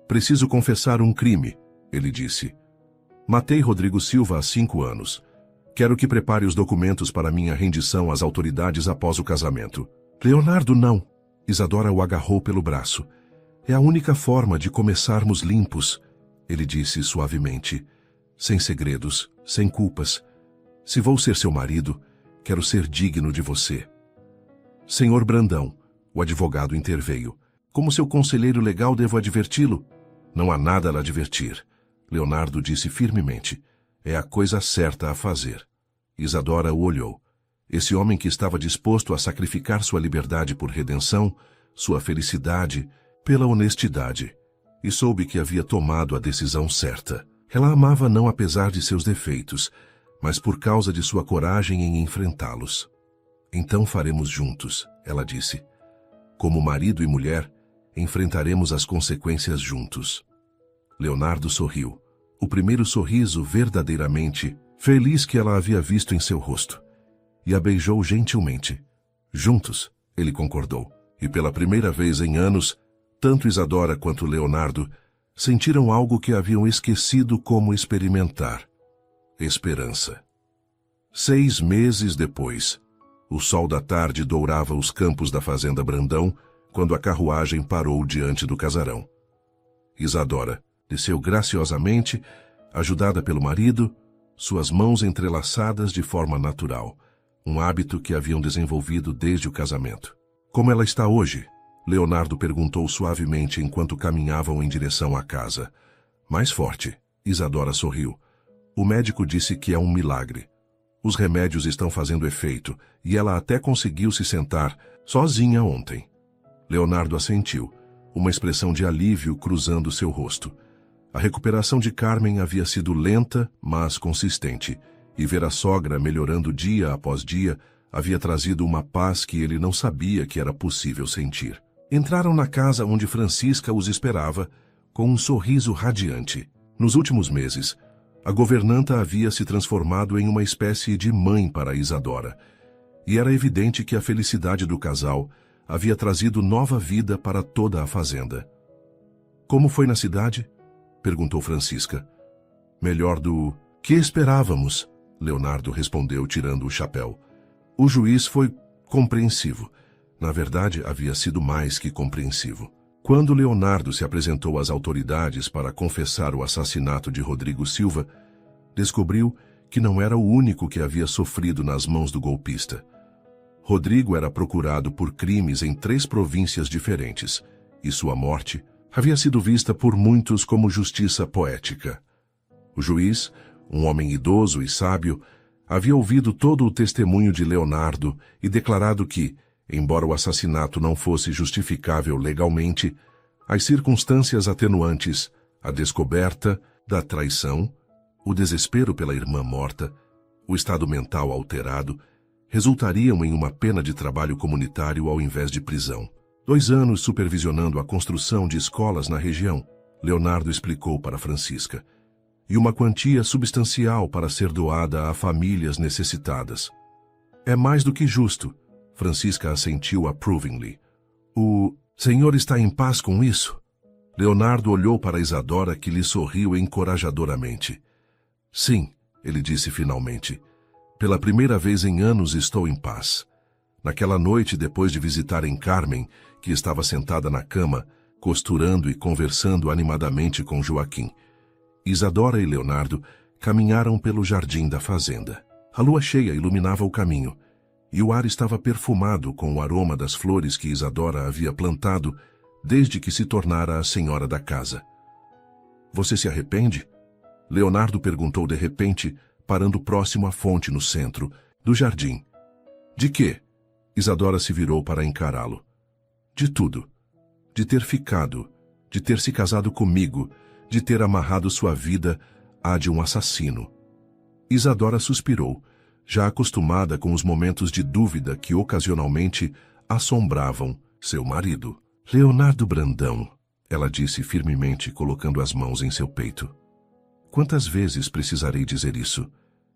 Preciso confessar um crime, ele disse. Matei Rodrigo Silva há 5 anos. Quero que prepare os documentos para minha rendição às autoridades após o casamento. Leonardo, não. Isadora o agarrou pelo braço. É a única forma de começarmos limpos, ele disse suavemente. Sem segredos, sem culpas. Se vou ser seu marido, quero ser digno de você. Senhor Brandão, o advogado interveio. Como seu conselheiro legal, devo adverti-lo? Não há nada a lhe advertir. Leonardo disse firmemente. É a coisa certa a fazer. Isadora o olhou. Esse homem que estava disposto a sacrificar sua liberdade por redenção, sua felicidade, pela honestidade. E soube que havia tomado a decisão certa. Ela amava não apesar de seus defeitos, mas por causa de sua coragem em enfrentá-los. Então faremos juntos, ela disse. Como marido e mulher, enfrentaremos as consequências juntos. Leonardo sorriu. O primeiro sorriso verdadeiramente feliz que ela havia visto em seu rosto. E a beijou gentilmente. Juntos, ele concordou. E pela primeira vez em anos, tanto Isadora quanto Leonardo sentiram algo que haviam esquecido como experimentar: esperança. 6 meses depois, o sol da tarde dourava os campos da fazenda Brandão quando a carruagem parou diante do casarão. Isadora desceu graciosamente, ajudada pelo marido, suas mãos entrelaçadas de forma natural, um hábito que haviam desenvolvido desde o casamento. Como ela está hoje? Leonardo perguntou suavemente enquanto caminhavam em direção à casa. Mais forte, Isadora sorriu. O médico disse que é um milagre. Os remédios estão fazendo efeito e ela até conseguiu se sentar sozinha ontem. Leonardo assentiu, uma expressão de alívio cruzando seu rosto. A recuperação de Carmen havia sido lenta, mas consistente, e ver a sogra melhorando dia após dia havia trazido uma paz que ele não sabia que era possível sentir. Entraram na casa onde Francisca os esperava, com um sorriso radiante. Nos últimos meses, a governanta havia se transformado em uma espécie de mãe para Isadora, e era evidente que a felicidade do casal havia trazido nova vida para toda a fazenda. Como foi na cidade? Perguntou Francisca. Melhor do que esperávamos, Leonardo respondeu tirando o chapéu. O juiz foi compreensivo. Na verdade, havia sido mais que compreensivo. Quando Leonardo se apresentou às autoridades para confessar o assassinato de Rodrigo Silva, descobriu que não era o único que havia sofrido nas mãos do golpista. Rodrigo era procurado por crimes em 3 províncias diferentes, e sua morte havia sido vista por muitos como justiça poética. O juiz, um homem idoso e sábio, havia ouvido todo o testemunho de Leonardo e declarado que, embora o assassinato não fosse justificável legalmente, as circunstâncias atenuantes, a descoberta da traição, o desespero pela irmã morta, o estado mental alterado, resultariam em uma pena de trabalho comunitário ao invés de prisão. 2 anos supervisionando a construção de escolas na região, Leonardo explicou para Francisca, e uma quantia substancial para ser doada a famílias necessitadas. É mais do que justo, Francisca assentiu approvingly. O senhor está em paz com isso? Leonardo olhou para Isadora, que lhe sorriu encorajadoramente. Sim, ele disse finalmente. Pela primeira vez em anos estou em paz. Naquela noite, depois de visitarem Carmen, que estava sentada na cama, costurando e conversando animadamente com Joaquim, Isadora e Leonardo caminharam pelo jardim da fazenda. A lua cheia iluminava o caminho, e o ar estava perfumado com o aroma das flores que Isadora havia plantado desde que se tornara a senhora da casa. Você se arrepende? Leonardo perguntou de repente, parando próximo à fonte no centro do jardim. De quê? Isadora se virou para encará-lo. De tudo. De ter ficado, de ter se casado comigo, de ter amarrado sua vida à de um assassino. Isadora suspirou, já acostumada com os momentos de dúvida que ocasionalmente assombravam seu marido. Leonardo Brandão, ela disse firmemente, colocando as mãos em seu peito. Quantas vezes precisarei dizer isso?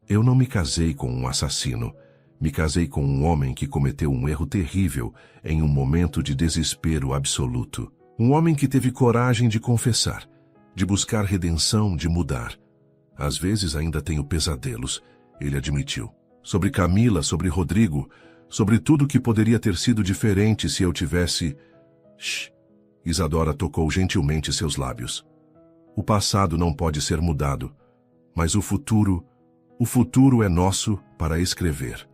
Eu não me casei com um assassino. Me casei com um homem que cometeu um erro terrível em um momento de desespero absoluto. Um homem que teve coragem de confessar, de buscar redenção, de mudar. Às vezes ainda tenho pesadelos, ele admitiu. Sobre Camila, sobre Rodrigo, sobre tudo que poderia ter sido diferente se eu tivesse... Shh! Isadora tocou gentilmente seus lábios. O passado não pode ser mudado, mas o futuro é nosso para escrever.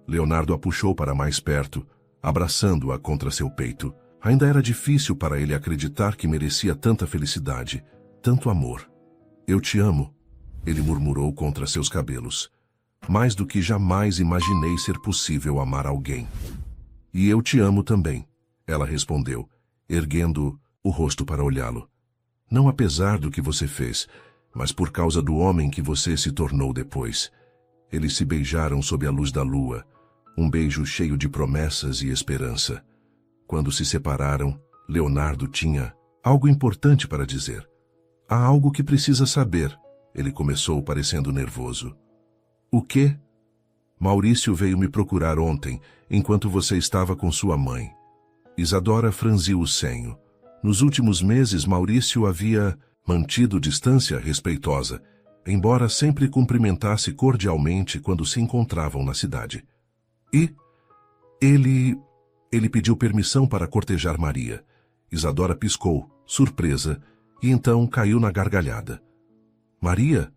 Leonardo a puxou para mais perto, abraçando-a contra seu peito. Ainda era difícil para ele acreditar que merecia tanta felicidade, tanto amor. Eu te amo, ele murmurou contra seus cabelos. Mais do que jamais imaginei ser possível amar alguém. E eu te amo também, ela respondeu, erguendo o rosto para olhá-lo. Não apesar do que você fez, mas por causa do homem que você se tornou depois. Eles se beijaram sob a luz da lua, um beijo cheio de promessas e esperança. Quando se separaram, Leonardo tinha algo importante para dizer. Há algo que precisa saber, ele começou parecendo nervoso. O quê? Maurício veio me procurar ontem, enquanto você estava com sua mãe. Isadora franziu o senho. Nos últimos meses, Maurício havia mantido distância respeitosa, embora sempre cumprimentasse cordialmente quando se encontravam na cidade. E ele pediu permissão para cortejar Maria. Isadora piscou, surpresa, e então caiu na gargalhada. Maria?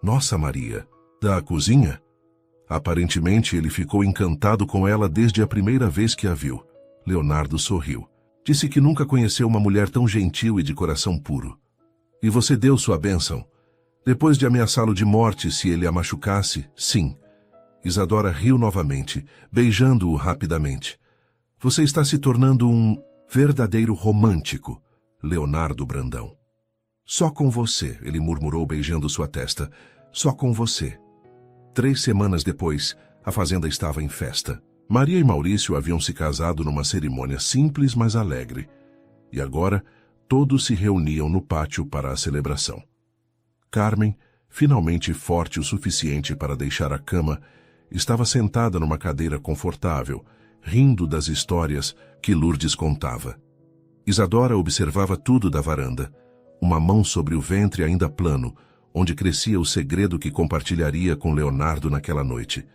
Nossa Maria. Da cozinha? Aparentemente ele ficou encantado com ela desde a primeira vez que a viu. Leonardo sorriu. Disse que nunca conheceu uma mulher tão gentil e de coração puro. E você deu sua bênção? Depois de ameaçá-lo de morte se ele a machucasse, sim. Isadora riu novamente, beijando-o rapidamente. Você está se tornando um verdadeiro romântico, Leonardo Brandão. Só com você, ele murmurou beijando sua testa. Só com você. 3 semanas depois, a fazenda estava em festa. Maria e Maurício haviam se casado numa cerimônia simples, mas alegre. E agora, todos se reuniam no pátio para a celebração. Carmen, finalmente forte o suficiente para deixar a cama, estava sentada numa cadeira confortável, rindo das histórias que Lourdes contava. Isadora observava tudo da varanda, uma mão sobre o ventre ainda plano, onde crescia o segredo que compartilharia com Leonardo naquela noite.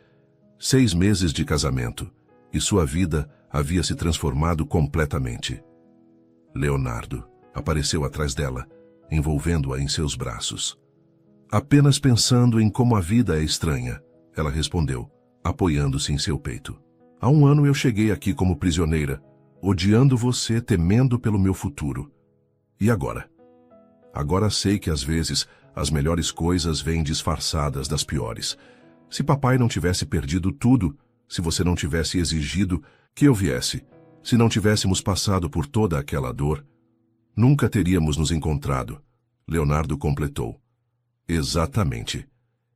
6 meses de casamento, e sua vida havia se transformado completamente. Leonardo apareceu atrás dela, envolvendo-a em seus braços. Apenas pensando em como a vida é estranha, ela respondeu, apoiando-se em seu peito. Há 1 ano eu cheguei aqui como prisioneira, odiando você, temendo pelo meu futuro. E agora? Agora sei que às vezes as melhores coisas vêm disfarçadas das piores. Se papai não tivesse perdido tudo, se você não tivesse exigido que eu viesse, se não tivéssemos passado por toda aquela dor, nunca teríamos nos encontrado, Leonardo completou. Exatamente.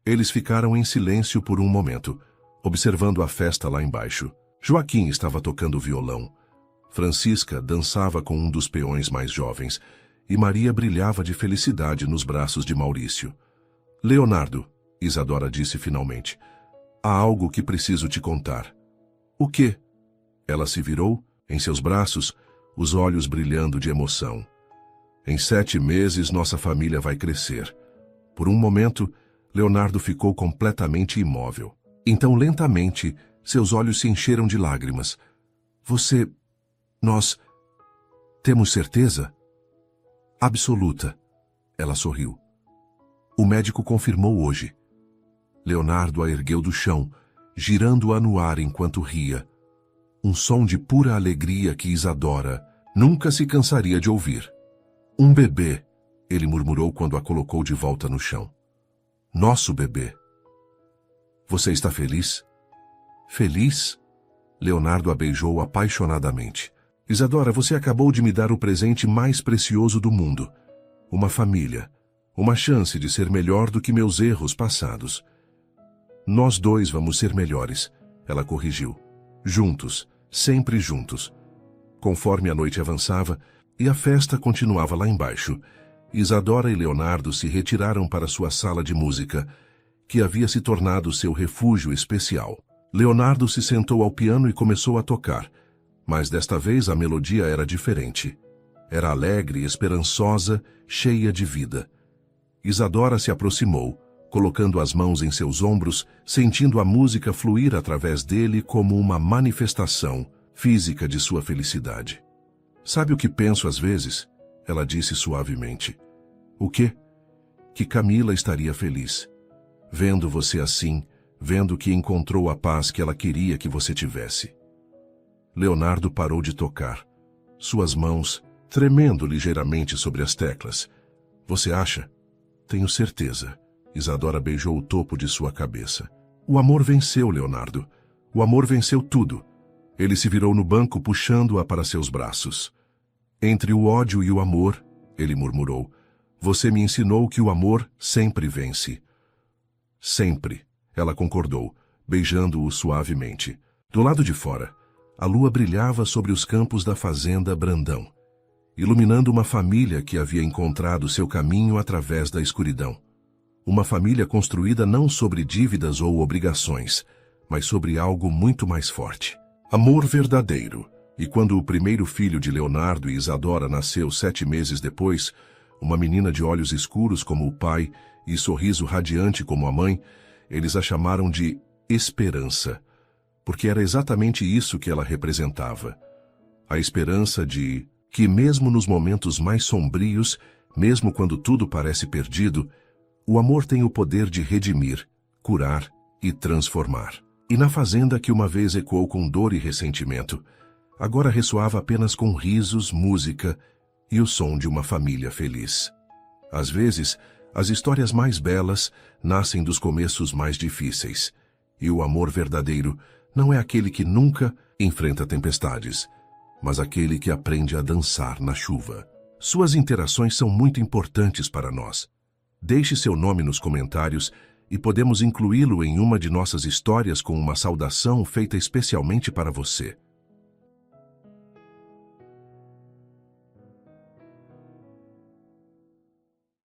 Eles ficaram em silêncio por um momento, observando a festa lá embaixo. Joaquim estava tocando violão. Francisca dançava com um dos peões mais jovens, e Maria brilhava de felicidade nos braços de Maurício. Leonardo, Isadora disse finalmente, há algo que preciso te contar. O quê? Ela se virou, em seus braços, os olhos brilhando de emoção. Em 7 meses nossa família vai crescer. Por um momento, Leonardo ficou completamente imóvel. Então, lentamente, seus olhos se encheram de lágrimas. Nós temos certeza? Absoluta. Ela sorriu. O médico confirmou hoje. Leonardo a ergueu do chão, girando-a no ar enquanto ria. Um som de pura alegria que Isadora nunca se cansaria de ouvir. Um bebê, ele murmurou quando a colocou de volta no chão. Nosso bebê. Você está feliz? Feliz? Leonardo a beijou apaixonadamente. Isadora, você acabou de me dar o presente mais precioso do mundo. Uma família. Uma chance de ser melhor do que meus erros passados. Nós 2 vamos ser melhores, ela corrigiu. Juntos, sempre juntos. Conforme a noite avançava e a festa continuava lá embaixo, Isadora e Leonardo se retiraram para sua sala de música, que havia se tornado seu refúgio especial. Leonardo se sentou ao piano e começou a tocar, mas desta vez a melodia era diferente. Era alegre, esperançosa, cheia de vida. Isadora se aproximou, colocando as mãos em seus ombros, sentindo a música fluir através dele como uma manifestação física de sua felicidade. Sabe o que penso às vezes? Ela disse suavemente. O quê? Que Camila estaria feliz. Vendo você assim, vendo que encontrou a paz que ela queria que você tivesse. Leonardo parou de tocar, suas mãos tremendo ligeiramente sobre as teclas. Você acha? Tenho certeza. Isadora beijou o topo de sua cabeça. O amor venceu, Leonardo. O amor venceu tudo. Ele se virou no banco, puxando-a para seus braços. Entre o ódio e o amor, ele murmurou, você me ensinou que o amor sempre vence. Sempre, ela concordou, beijando-o suavemente. Do lado de fora, a lua brilhava sobre os campos da fazenda Brandão, iluminando uma família que havia encontrado seu caminho através da escuridão. Uma família construída não sobre dívidas ou obrigações, mas sobre algo muito mais forte. Amor verdadeiro. E quando o primeiro filho de Leonardo e Isadora nasceu 7 meses depois, uma menina de olhos escuros como o pai e sorriso radiante como a mãe, eles a chamaram de Esperança, porque era exatamente isso que ela representava. A esperança de que, mesmo nos momentos mais sombrios, mesmo quando tudo parece perdido, o amor tem o poder de redimir, curar e transformar. E na fazenda que uma vez ecoou com dor e ressentimento, agora ressoava apenas com risos, música e o som de uma família feliz. Às vezes, as histórias mais belas nascem dos começos mais difíceis, e o amor verdadeiro não é aquele que nunca enfrenta tempestades, mas aquele que aprende a dançar na chuva. Suas interações são muito importantes para nós. Deixe seu nome nos comentários e podemos incluí-lo em uma de nossas histórias com uma saudação feita especialmente para você.